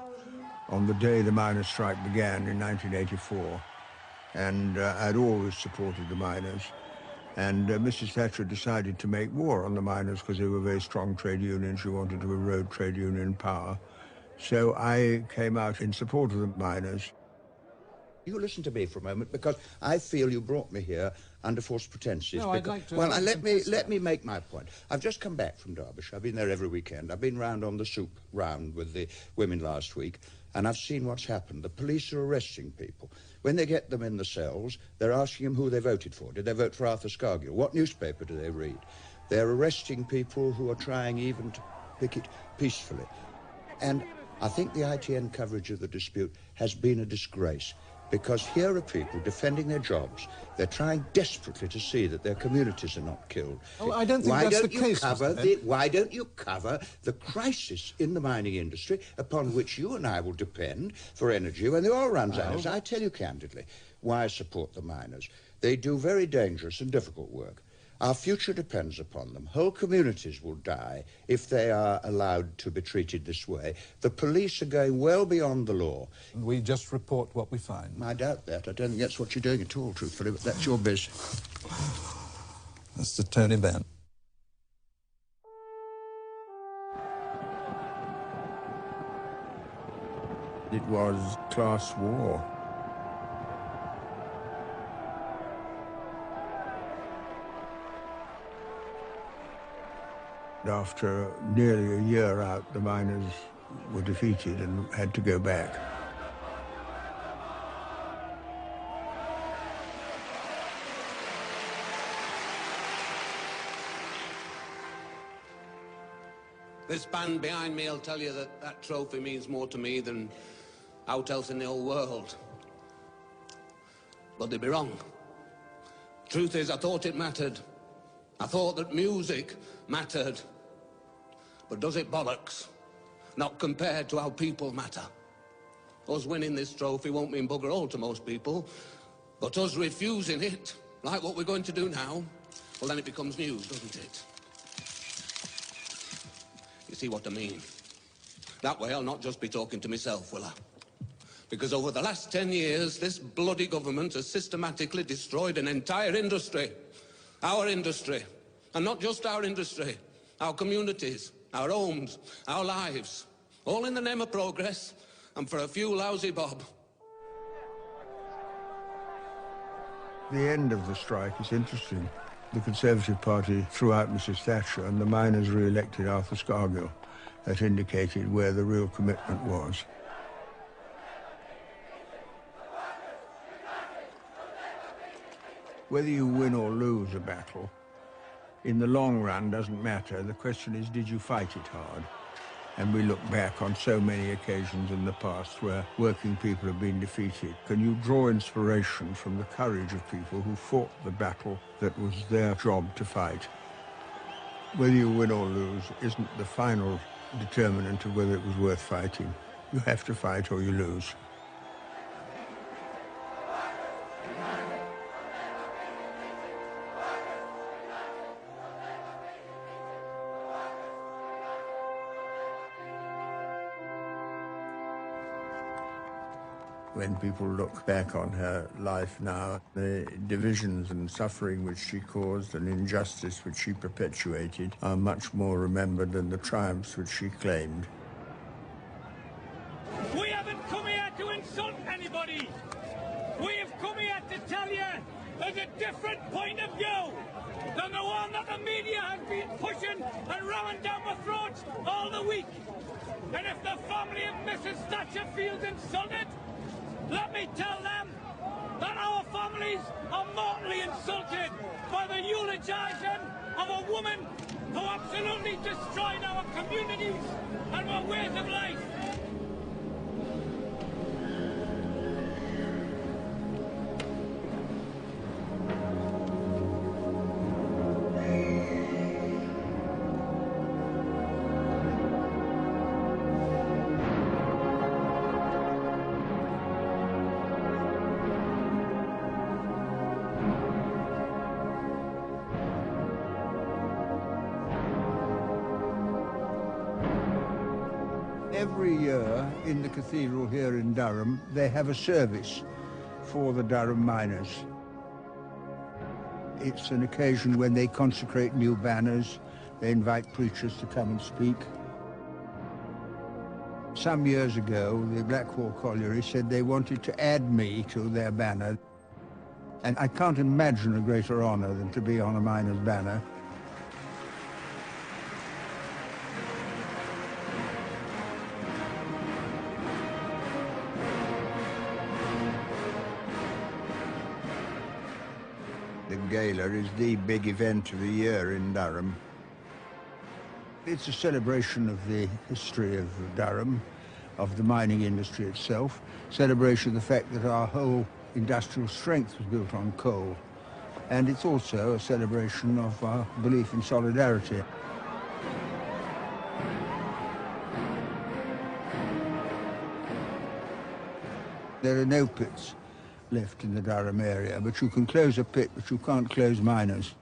on the day the miners' strike began in 1984, and I'd always supported the miners. And Mrs. Thatcher decided to make war on the miners because they were very strong trade unions. She wanted to erode trade union power. So I came out in support of the miners. You listen to me for a moment, because I feel you brought me here under false pretenses. No, I'd like to... Well, let me make my point. I've just come back from Derbyshire. I've been there every weekend. I've been round on the soup round with the women last week, and I've seen what's happened. The police are arresting people. When they get them in the cells, they're asking them who they voted for. Did they vote for Arthur Scargill? What newspaper do they read? They're arresting people who are trying even to picket peacefully. And I think the ITN coverage of the dispute has been a disgrace, because here are people defending their jobs. They're trying desperately to see that their communities are not killed. Oh, I don't think that's the case, Why don't you cover the crisis in the mining industry upon which you and I will depend for energy when the oil runs out? As I tell you candidly, why I support the miners. They do very dangerous and difficult work. Our future depends upon them. Whole communities will die if they are allowed to be treated this way. The police are going well beyond the law. And we just report what we find. I doubt that. I don't think that's what you're doing at all, truthfully, but that's your biz. Mr. Tony Benn. It was class war. After nearly a year out, the miners were defeated and had to go back. This band behind me will tell you that that trophy means more to me than out else in the whole world. But they'd be wrong. Truth is, I thought it mattered. I thought that music mattered. But does it bollocks? Not compared to how people matter. Us winning this trophy won't mean bugger all to most people, but us refusing it, like what we're going to do now, well, then it becomes news, doesn't it? You see what I mean? That way I'll not just be talking to myself, will I? Because over the last 10 years, this bloody government has systematically destroyed an entire industry. Our industry. And not just our industry. Our communities, our homes, our lives. All in the name of progress, and for a few lousy bob. The end of the strike is interesting. The Conservative Party threw out Mrs. Thatcher, and the miners re-elected Arthur Scargill. That indicated where the real commitment was. Whether you win or lose a battle, in the long run doesn't matter. The question is, did you fight it hard? And we look back on so many occasions in the past where working people have been defeated. Can you draw inspiration from the courage of people who fought the battle that was their job to fight? Whether you win or lose isn't the final determinant of whether it was worth fighting. You have to fight or you lose. When people look back on her life now, the divisions and suffering which she caused and injustice which she perpetuated are much more remembered than the triumphs which she claimed. We haven't come here to insult anybody. We have come here to tell you there's a different point of view than the one that the media has been pushing and ramming down my throats all the week. And if the family of Mrs. Thatcher feels insulted, let me tell them that our families are mortally insulted by the eulogising of a woman who absolutely destroyed our communities and our ways of life. Every year in the cathedral here in Durham, they have a service for the Durham miners. It's an occasion when they consecrate new banners, they invite preachers to come and speak. Some years ago, the Blackwall Colliery said they wanted to add me to their banner. And I can't imagine a greater honor than to be on a miner's banner. The gala is the big event of the year in Durham. It's a celebration of the history of Durham, of the mining industry itself, celebration of the fact that our whole industrial strength was built on coal. And it's also a celebration of our belief in solidarity. There are no pits left in the Durham area, but you can close a pit, but you can't close miners.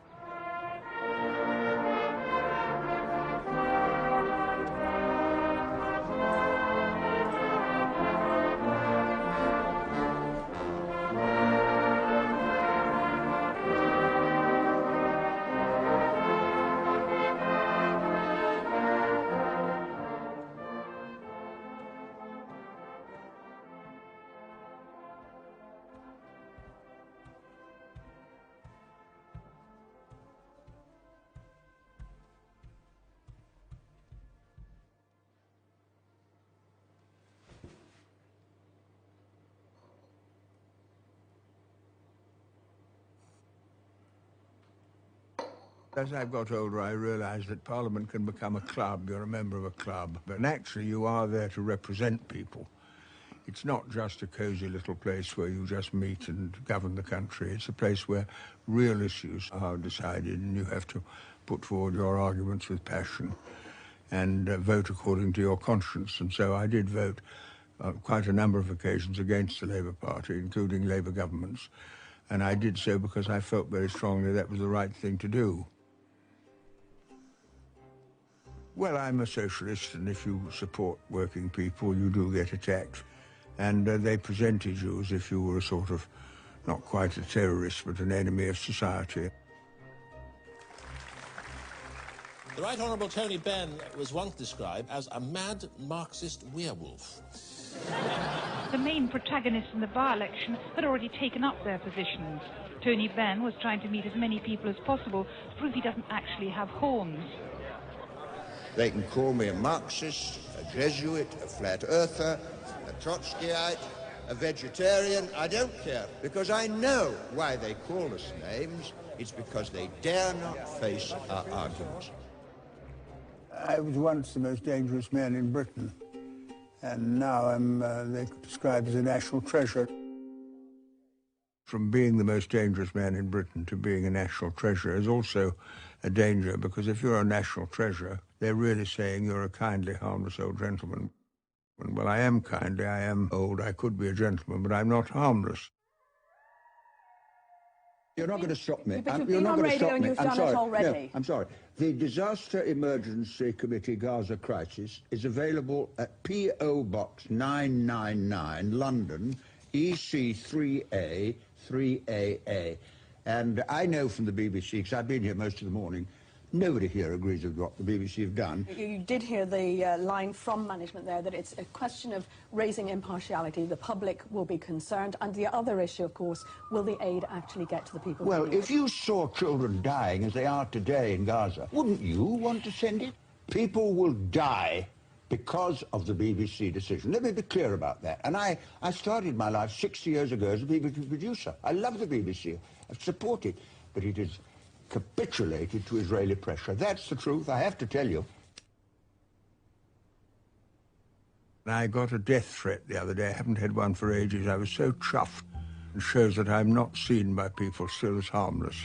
As I've got older, I realised that Parliament can become a club. You're a member of a club. But actually, you are there to represent people. It's not just a cosy little place where you just meet and govern the country. It's a place where real issues are decided, and you have to put forward your arguments with passion and vote according to your conscience. And so I did vote on quite a number of occasions against the Labour Party, including Labour governments. And I did so because I felt very strongly that was the right thing to do. Well, I'm a socialist, and if you support working people, you do get attacked. And they presented you as if you were a sort of, not quite a terrorist, but an enemy of society. The Right Honourable Tony Benn was once described as a mad Marxist werewolf. The main protagonists in the by-election had already taken up their positions. Tony Benn was trying to meet as many people as possible to prove he doesn't actually have horns. They can call me a Marxist, a Jesuit, a flat earther, a Trotskyite, a vegetarian. I don't care, because I know why they call us names. It's because they dare not face our arguments. I was once the most dangerous man in Britain, and now I'm described as a national treasure. From being the most dangerous man in Britain to being a national treasure is also a danger, because if you're a national treasure, they're really saying you're a kindly, harmless old gentleman. Well, I am kindly, I am old, I could be a gentleman, but I'm not harmless. You're not going to stop me. But you've been on radio and you've done it already. No, I'm sorry. The Disaster Emergency Committee Gaza Crisis is available at P.O. Box 999, London, EC3A 3AA. And I know from the BBC, because I've been here most of the morning, nobody here agrees with what the BBC have done. You did hear the line from management there that it's a question of raising impartiality. The public will be concerned. And the other issue, of course, will the aid actually get to the people? Well, if you saw children dying as they are today in Gaza, wouldn't you want to send it? People will die because of the BBC decision. Let me be clear about that. And I started my life 60 years ago as a BBC producer. I love the BBC. I support it. But it is capitulated to Israeli pressure. That's the truth, I have to tell you. I got a death threat the other day. I haven't had one for ages. I was so chuffed. It shows that I'm not seen by people still as harmless.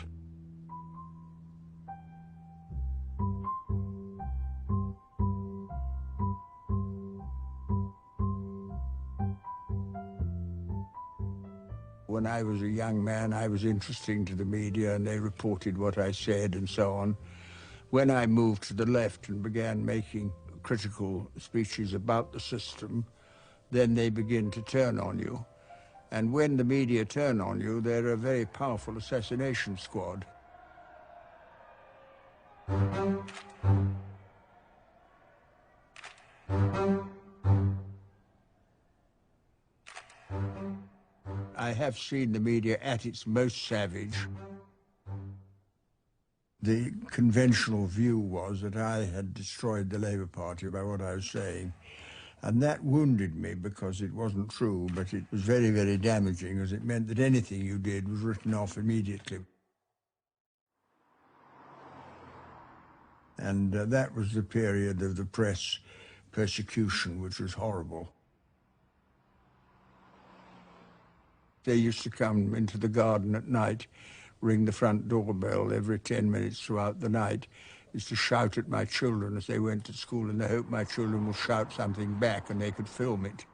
When I was a young man, I was interesting to the media, and they reported what I said and so on. When I moved to the left and began making critical speeches about the system, then they begin to turn on you. And when the media turn on you, they're a very powerful assassination squad. I have seen the media at its most savage. The conventional view was that I had destroyed the Labour Party by what I was saying, and that wounded me because it wasn't true, but it was very, very damaging, as it meant that anything you did was written off immediately. And that was the period of the press persecution, which was horrible. They used to come into the garden at night, ring the front doorbell every 10 minutes throughout the night, used to shout at my children as they went to school in the hope my children would shout something back and they could film it.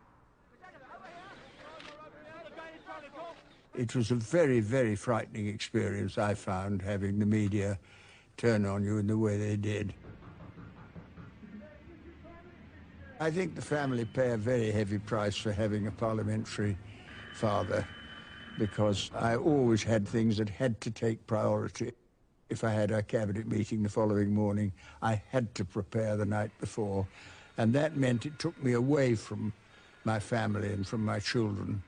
It was a very, very frightening experience, I found, having the media turn on you in the way they did. I think the family pay a very heavy price for having a parliamentary father, because I always had things that had to take priority. If I had a cabinet meeting the following morning, I had to prepare the night before, and that meant it took me away from my family and from my children.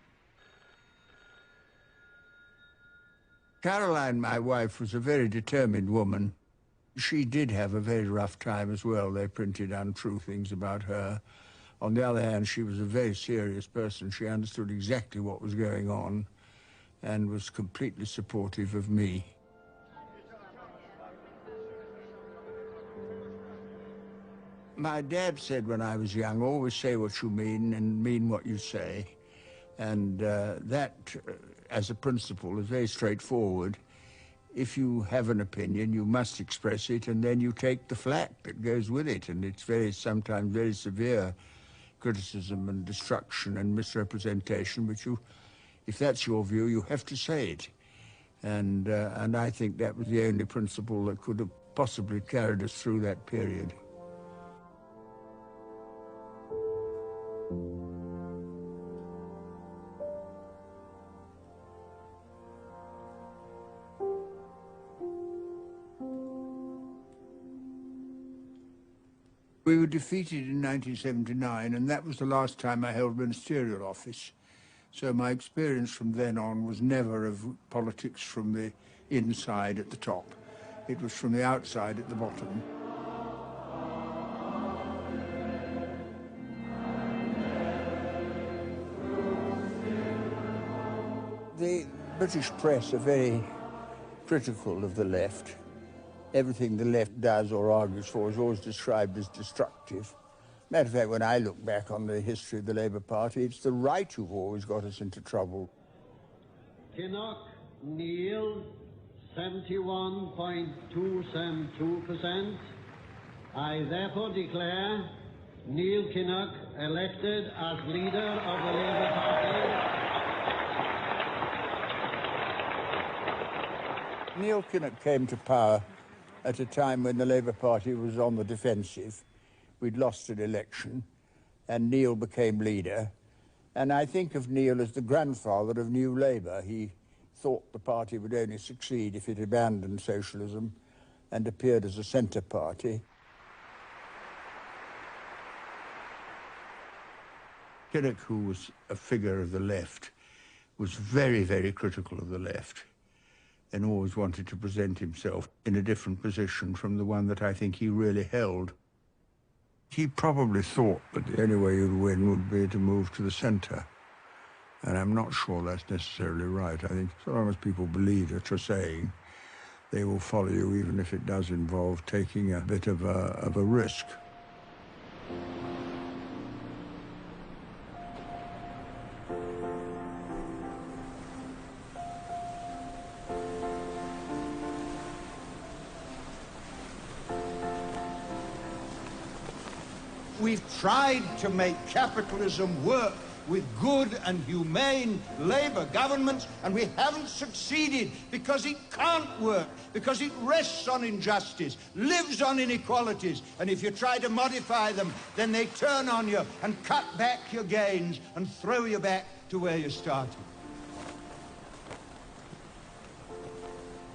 Caroline, my wife, was a very determined woman. She did have a very rough time as well. They printed untrue things about her. On the other hand, she was a very serious person. She understood exactly what was going on and was completely supportive of me. My dad said when I was young, always say what you mean and mean what you say. And that, as a principle, is very straightforward. If you have an opinion, you must express it, and then you take the flack that goes with it. And it's sometimes very severe criticism and destruction and misrepresentation, but if that's your view, you have to say it. And I think that was the only principle that could have possibly carried us through that period. We were defeated in 1979, and that was the last time I held ministerial office. So my experience from then on was never of politics from the inside at the top. It was from the outside at the bottom. The British press are very critical of the left. Everything the left does or argues for is always described as destructive. Matter of fact, when I look back on the history of the Labour Party, it's the right who've always got us into trouble. Kinnock, Neil, 71.272%. I therefore declare Neil Kinnock elected as leader of the Labour Party. Neil Kinnock came to power at a time when the Labour Party was on the defensive. We'd lost an election, and Neil became leader. And I think of Neil as the grandfather of New Labour. He thought the party would only succeed if it abandoned socialism and appeared as a centre party. Kinnock, who was a figure of the left, was very, very critical of the left, and always wanted to present himself in a different position from the one that I think he really held. He probably thought that the only way you'd win would be to move to the centre. And I'm not sure that's necessarily right. I think so long as people believe what you're saying, they will follow you, even if it does involve taking a bit of a risk. We've tried to make capitalism work with good and humane Labour governments, and we haven't succeeded because it can't work, because it rests on injustice, lives on inequalities, and if you try to modify them, then they turn on you and cut back your gains and throw you back to where you started.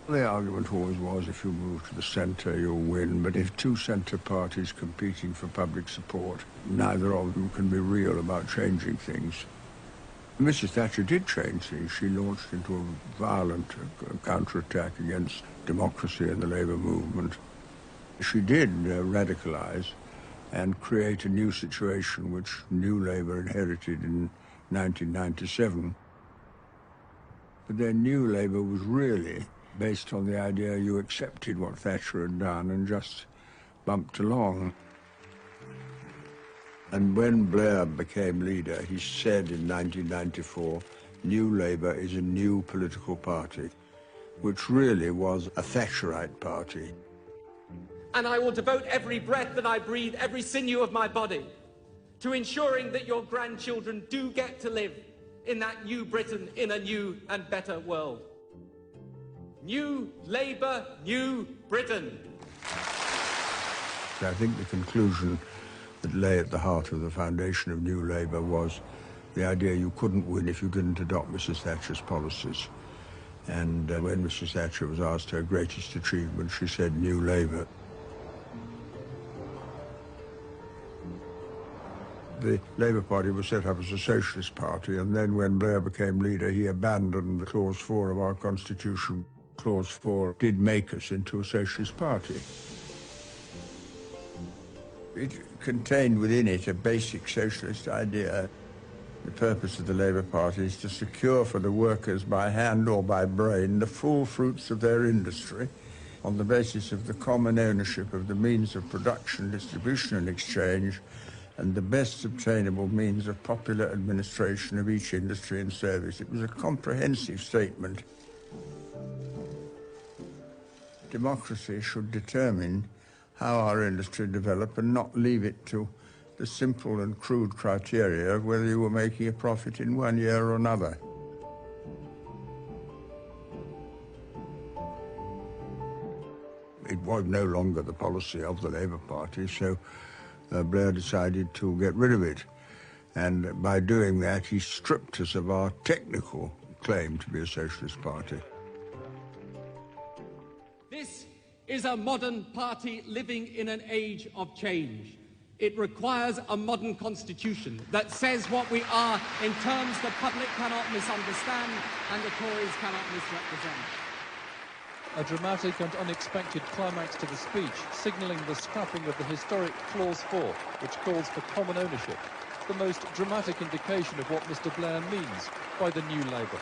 The argument always was if you move to the centre, you'll win, but if two centre parties competing for public support, neither of them can be real about changing things. Mrs. Thatcher did change things. She launched into a violent counterattack against democracy and the Labour movement. She did radicalise and create a new situation which New Labour inherited in 1997. But then New Labour was really based on the idea you accepted what Thatcher had done and just bumped along. And when Blair became leader, he said in 1994, New Labour is a new political party, which really was a Thatcherite party. And I will devote every breath that I breathe, every sinew of my body, to ensuring that your grandchildren do get to live in that new Britain, in a new and better world. New Labour, New Britain. I think the conclusion that lay at the heart of the foundation of New Labour was the idea you couldn't win if you didn't adopt Mrs. Thatcher's policies. And when Mrs. Thatcher was asked her greatest achievement, she said New Labour. The Labour Party was set up as a socialist party, and then when Blair became leader, he abandoned Clause 4 of our Constitution. Clause 4 did make us into a socialist party. It contained within it a basic socialist idea. The purpose of the Labour Party is to secure for the workers by hand or by brain the full fruits of their industry on the basis of the common ownership of the means of production, distribution and exchange, and the best obtainable means of popular administration of each industry and service. It was a comprehensive statement. Democracy should determine how our industry develop and not leave it to the simple and crude criteria of whether you were making a profit in one year or another. It was no longer the policy of the Labour Party, so Blair decided to get rid of it. And by doing that, he stripped us of our technical claim to be a socialist party. This is a modern party living in an age of change. It requires a modern constitution that says what we are in terms the public cannot misunderstand and the Tories cannot misrepresent. A dramatic and unexpected climax to the speech, signalling the scrapping of the historic Clause 4, which calls for common ownership, the most dramatic indication of what Mr. Blair means by the New Labour.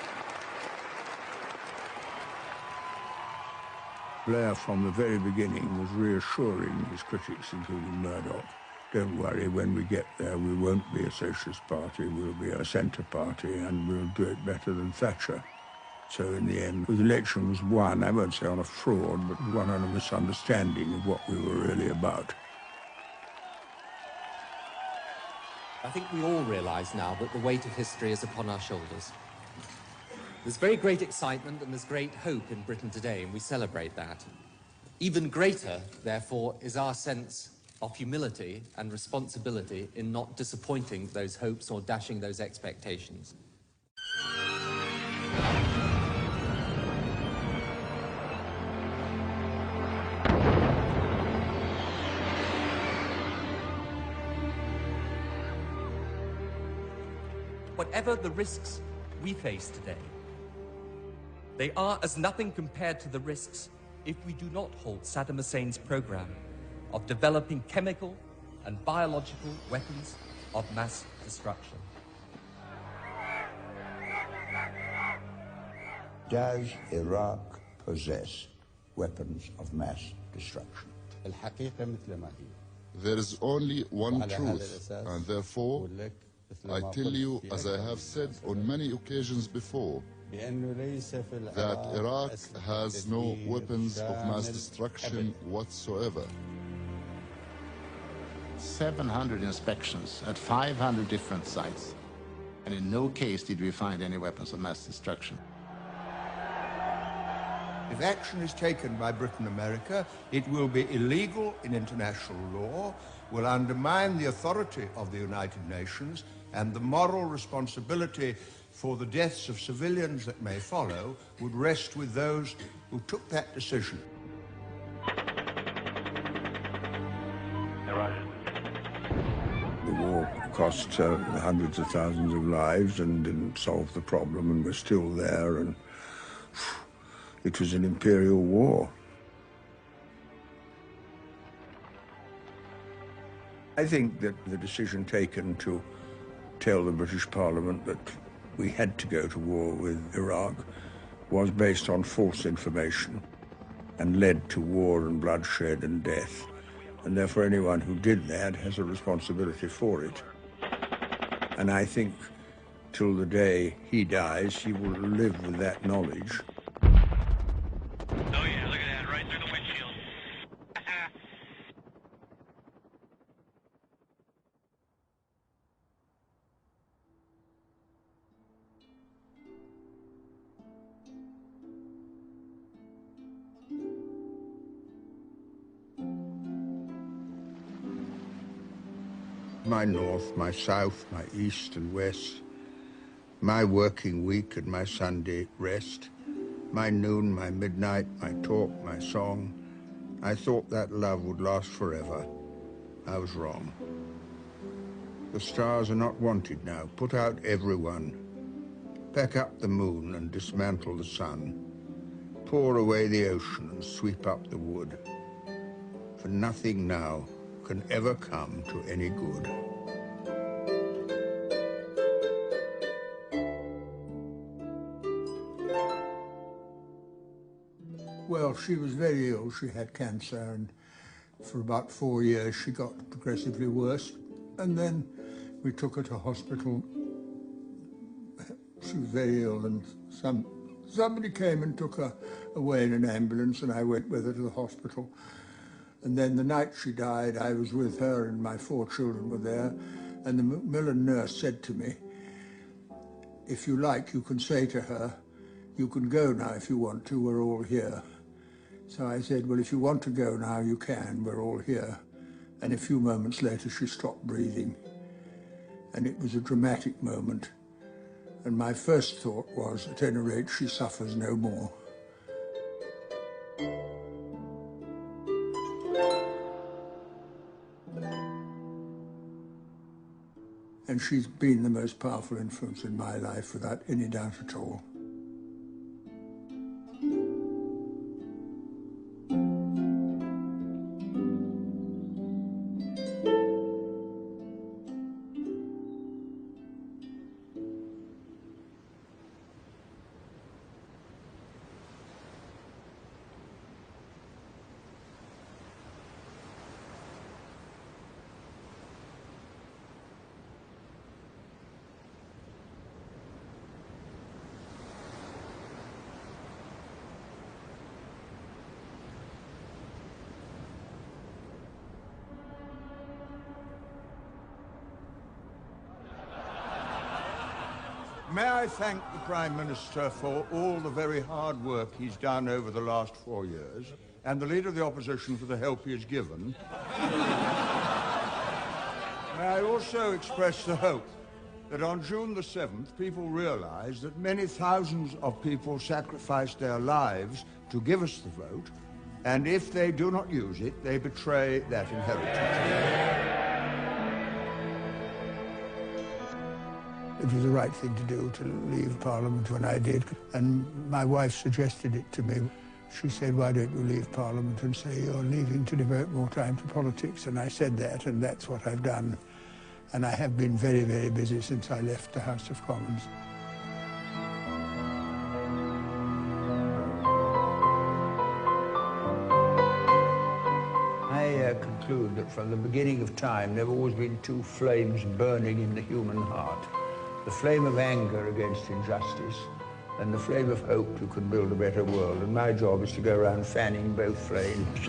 Blair, from the very beginning, was reassuring his critics, including Murdoch. Don't worry, when we get there, we won't be a socialist party, we'll be a centre party, and we'll do it better than Thatcher. So in the end, the election was won, I won't say on a fraud, but won on a misunderstanding of what we were really about. I think we all realise now that the weight of history is upon our shoulders. There's very great excitement and there's great hope in Britain today, and we celebrate that. Even greater, therefore, is our sense of humility and responsibility in not disappointing those hopes or dashing those expectations. Whatever the risks we face today, they are as nothing compared to the risks if we do not halt Saddam Hussein's program of developing chemical and biological weapons of mass destruction. Does Iraq possess weapons of mass destruction? There is only one truth, and therefore I tell you, as I have said on many occasions before, that Iraq has no weapons of mass destruction whatsoever. 700 inspections at 500 different sites. And in no case did we find any weapons of mass destruction. If action is taken by Britain and America, it will be illegal in international law, will undermine the authority of the United Nations, and the moral responsibility for the deaths of civilians that may follow would rest with those who took that decision. The war cost hundreds of thousands of lives and didn't solve the problem, and we're still there, and it was an imperial war. I think that the decision taken to tell the British Parliament that we had to go to war with Iraq was based on false information and led to war and bloodshed and death. And therefore anyone who did that has a responsibility for it. And I think till the day he dies, he will live with that knowledge. Oh yeah, look at that, right through the windshield. My north, my south, my east and west, my working week and my Sunday rest, my noon, my midnight, my talk, my song. I thought that love would last forever. I was wrong. The stars are not wanted now. Put out everyone. Pack up the moon and dismantle the sun. Pour away the ocean and sweep up the wood. For nothing now can ever come to any good. Well, she was very ill. She had cancer, and for about 4 years she got progressively worse. And then we took her to hospital. She was very ill, and somebody came and took her away in an ambulance, and I went with her to the hospital. And then the night she died, I was with her, and my 4 children were there, and the Macmillan nurse said to me, "If you like, you can say to her, you can go now if you want to, we're all here." So I said, "Well, if you want to go now, you can, we're all here." And a few moments later, she stopped breathing. And it was a dramatic moment. And my first thought was, at any rate, she suffers no more. And she's been the most powerful influence in my life, without any doubt at all. May I thank the Prime Minister for all the very hard work he's done over the last 4 years, and the Leader of the Opposition for the help he has given. May I also express the hope that on June the 7th, people realise that many thousands of people sacrificed their lives to give us the vote, and if they do not use it, they betray that inheritance. It was the right thing to do, to leave Parliament when I did. And my wife suggested it to me. She said, "Why don't you leave Parliament and say you're leaving to devote more time to politics?" And I said that, and that's what I've done. And I have been very, very busy since I left the House of Commons. I conclude that from the beginning of time, there have always been 2 flames burning in the human heart. The flame of anger against injustice and the flame of hope who can build a better world. And my job is to go around fanning both flames.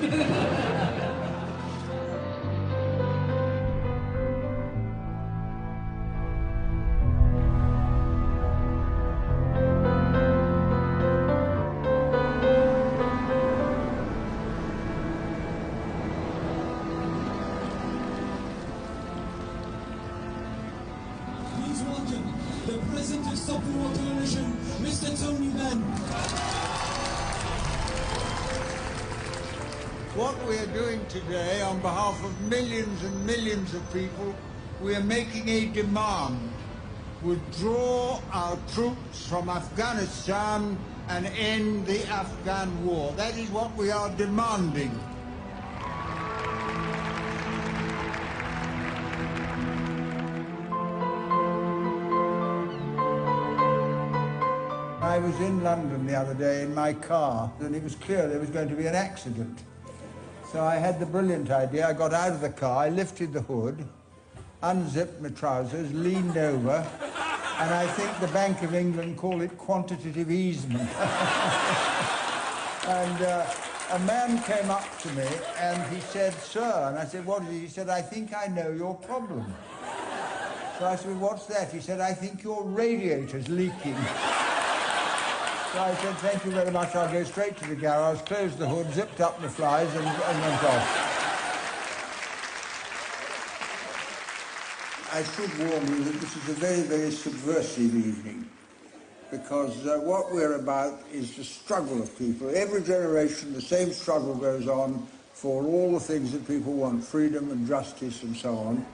What we're doing today on behalf of millions and millions of people, we're making a demand. Withdraw our troops from Afghanistan and end the Afghan war. That is what we are demanding. I was in London the other day in my car, and it was clear there was going to be an accident. So I had the brilliant idea. I got out of the car, I lifted the hood, unzipped my trousers, leaned over, and I think the Bank of England call it quantitative easement. And a man came up to me and he said, "Sir," and I said, "What is it?" He said, "I think I know your problem." So I said, "Well, what's that?" He said, "I think your radiator's leaking." So I said, "Thank you very much, I'll go straight to the garage," closed the hood, zipped up the flies and went off. I should warn you that this is a very, very subversive evening, because what we're about is the struggle of people. Every generation, the same struggle goes on for all the things that people want, freedom and justice and so on.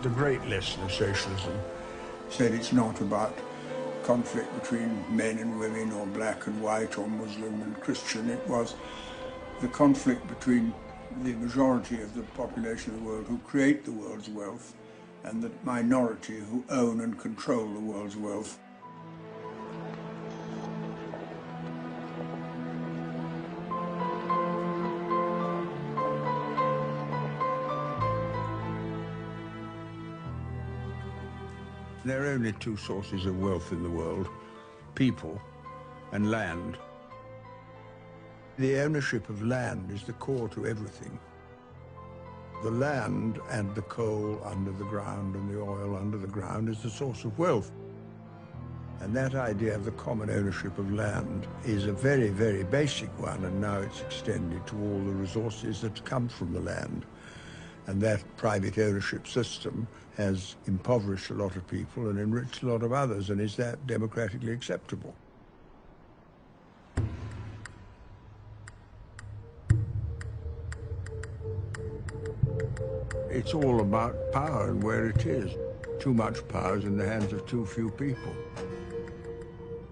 The great lesson of socialism said it's not about conflict between men and women or black and white or Muslim and Christian. It was the conflict between the majority of the population of the world who create the world's wealth and the minority who own and control the world's wealth. There are only two sources of wealth in the world: people and land. The ownership of land is the core to everything. The land and the coal under the ground and the oil under the ground is the source of wealth. And that idea of the common ownership of land is a very, very basic one, and now it's extended to all the resources that come from the land. And that private ownership system has impoverished a lot of people and enriched a lot of others, and is that democratically acceptable? It's all about power and where it is. Too much power is in the hands of too few people.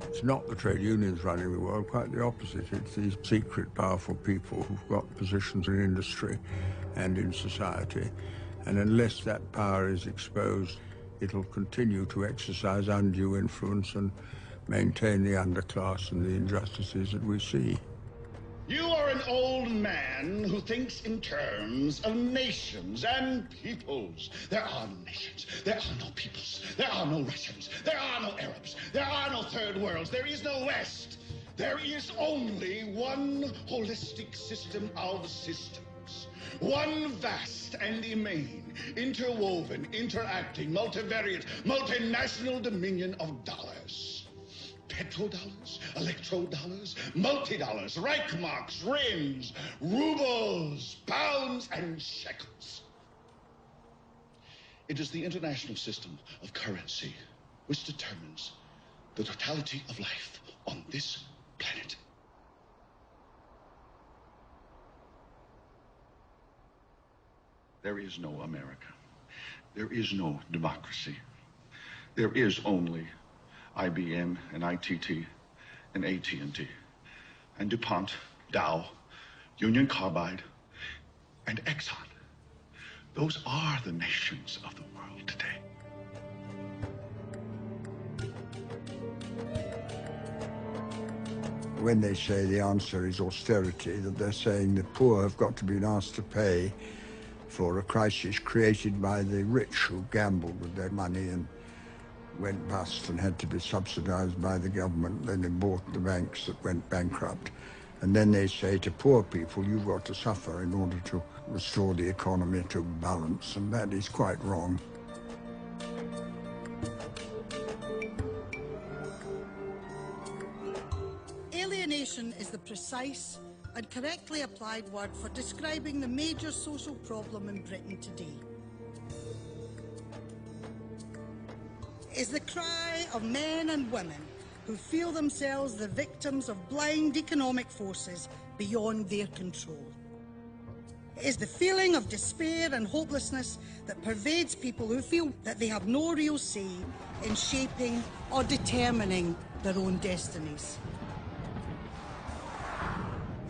It's not the trade unions running the world, quite the opposite. It's these secret, powerful people who've got positions in industry and in society. And unless that power is exposed, it'll continue to exercise undue influence and maintain the underclass and the injustices that we see. You are an old man who thinks in terms of nations and peoples. There are no nations. There are no peoples. There are no Russians. There are no Arabs. There are no third worlds. There is no West. There is only one holistic system of systems. One vast and immane, interwoven, interacting, multivariate, multinational dominion of dollars. Petrodollars, electrodollars, multi-dollars, Reichmarks, rands, rubles, pounds, and shekels. It is the international system of currency which determines the totality of life on this planet. There is no America. There is no democracy. There is only IBM and ITT and AT&T and DuPont, Dow, Union Carbide, and Exxon. Those are the nations of the world today. When they say the answer is austerity, that they're saying the poor have got to be asked to pay for a crisis created by the rich who gambled with their money and went bust and had to be subsidized by the government. Then they bought the banks that went bankrupt. And then they say to poor people, you've got to suffer in order to restore the economy to balance, and that is quite wrong. Alienation is the precise and correctly applied word for describing the major social problem in Britain today. is the cry of men and women who feel themselves the victims of blind economic forces beyond their control. It is the feeling of despair and hopelessness that pervades people who feel that they have no real say in shaping or determining their own destinies.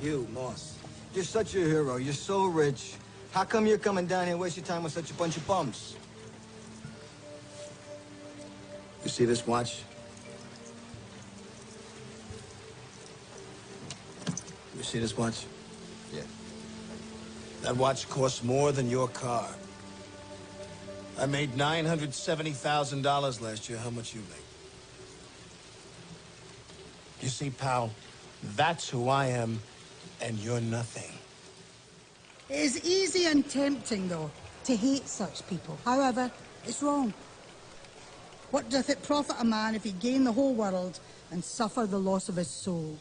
You, Moss, you're such a hero. You're so rich. How come you're coming down here and wasting time with such a bunch of bums? You see this watch? You see this watch? Yeah. That watch costs more than your car. I made $970,000 last year. How much you make? You see, pal, that's who I am, and you're nothing. It is easy and tempting, though, to hate such people. However, it's wrong. What doth it profit a man if he gain the whole world and suffer the loss of his soul?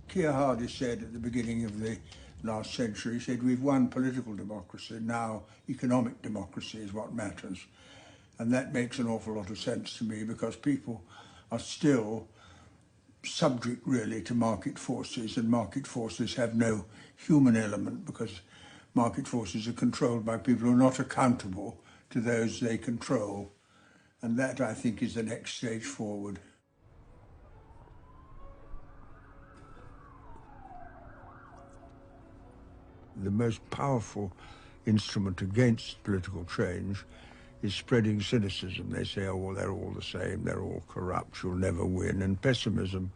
Keir Hardie said at the beginning of the last century, he said, we've won political democracy, now economic democracy is what matters. And that makes an awful lot of sense to me because people are still subject really to market forces, and market forces have no human element because market forces are controlled by people who are not accountable to those they control. And that, I think, is the next stage forward. The most powerful instrument against political change is spreading cynicism. They say, oh, well, they're all the same, they're all corrupt, you'll never win. And pessimism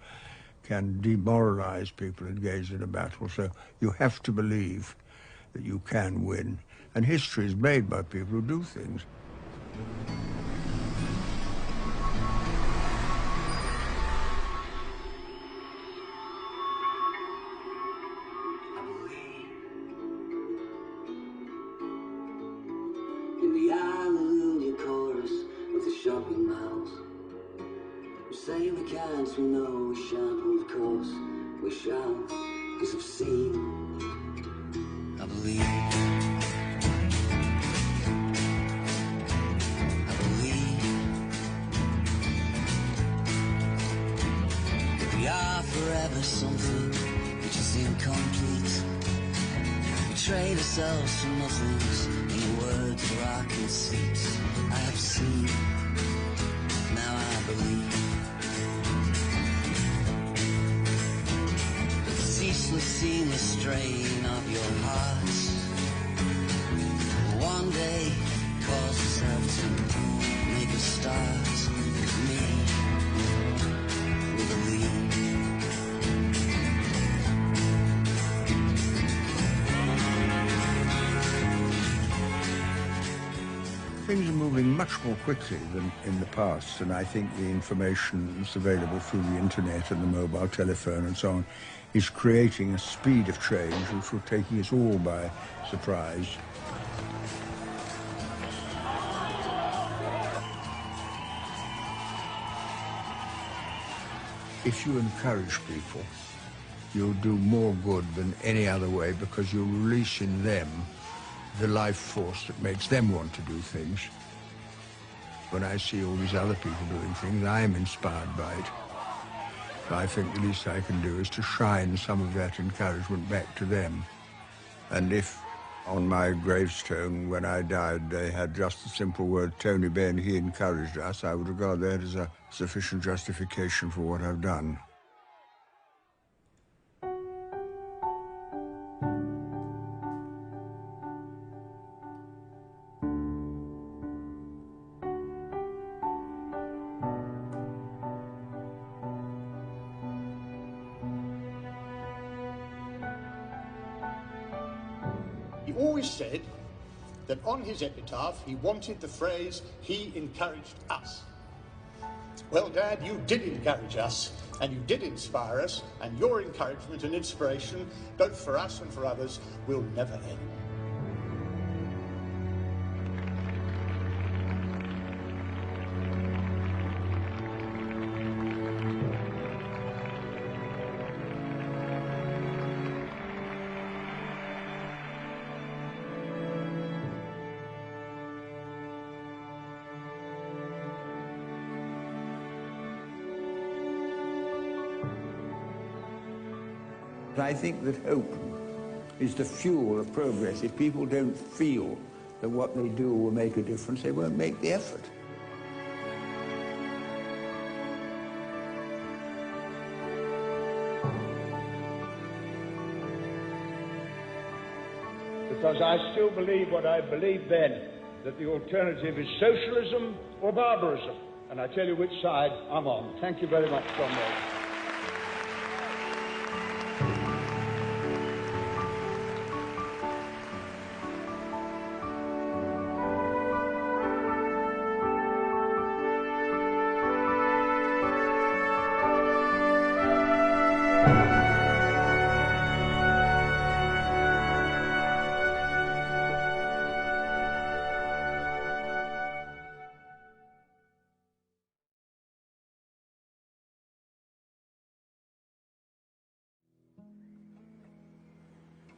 can demoralize people engaged in a battle. So you have to believe that you can win. And history is made by people who do things. In the hallelujah chorus of the shopping malls, we say we can't, we know we shan't, of course we shall, because I've seen, I believe, I believe that we are forever something which is incomplete. We trade ourselves for nothings in a world for our conceits. I have seen, now I believe. The ceaseless, seamless strain of your heart one day calls itself to make a start with me. We believe. Things are moving much more quickly than in the past, and I think the information that's available through the internet and the mobile telephone and so on is creating a speed of change which will take us all by surprise. If you encourage people, you'll do more good than any other way because you'll release in them the life force that makes them want to do things. When I see all these other people doing things, I'm inspired by it. So I think the least I can do is to shine some of that encouragement back to them. And if on my gravestone, when I died, they had just the simple word, Tony Benn, he encouraged us, I would regard that as a sufficient justification for what I've done. He always said that on his epitaph he wanted the phrase, he encouraged us. Well, Dad, you did encourage us, and you did inspire us, and your encouragement and inspiration, both for us and for others, will never end. But I think that hope is the fuel of progress. If people don't feel that what they do will make a difference, they won't make the effort. Because I still believe what I believed then, that the alternative is socialism or barbarism. And I tell you which side I'm on. Thank you very much, comrades.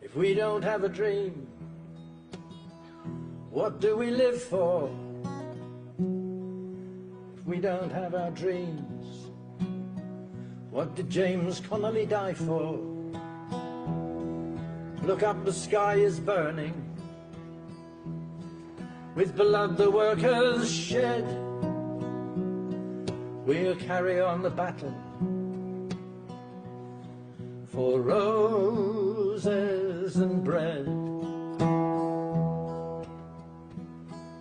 If we don't have a dream, what do we live for? If we don't have our dreams, what did James Connolly die for? Look up, the sky is burning with blood the workers shed. We'll carry on the battle for roses and bread.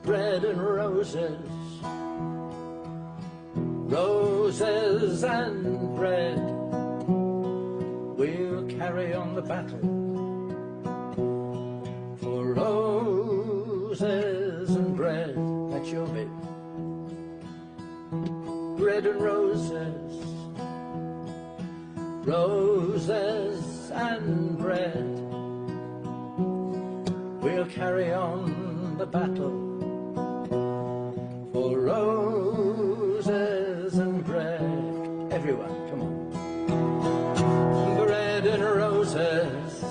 Bread and roses, roses and bread. We'll carry on the battle for roses and bread. That's your bit. Bread and roses, roses and bread. We'll carry on the battle for roses and bread. Everyone, come on. Bread and roses,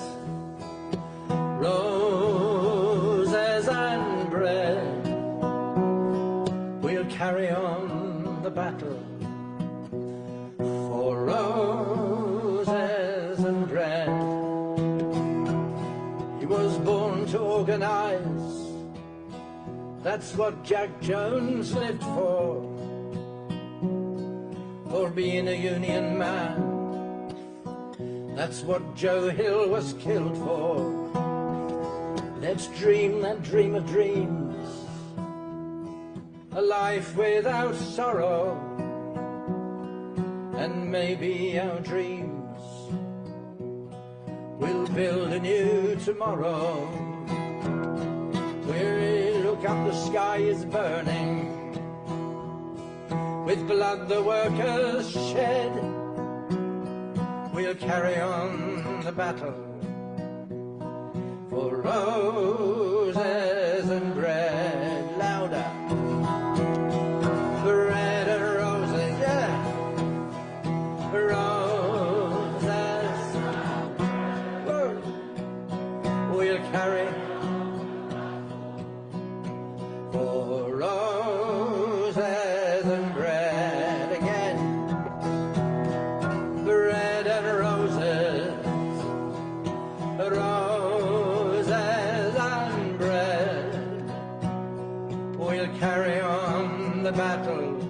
roses and bread. We'll carry on the battle for roses and bread. He was born to organize. That's what Jack Jones lived for being a union man. That's what Joe Hill was killed for. Let's dream that dream of dreams, a life without sorrow, and maybe our dreams will build a new tomorrow. Where look up, the sky is burning with blood the workers shed. We'll carry on the battle for roses and bread. Louder. Bread and roses, yeah. Roses. Whoa. We'll carry for roses and bread again. Bread and roses, roses and bread. We'll carry on the battle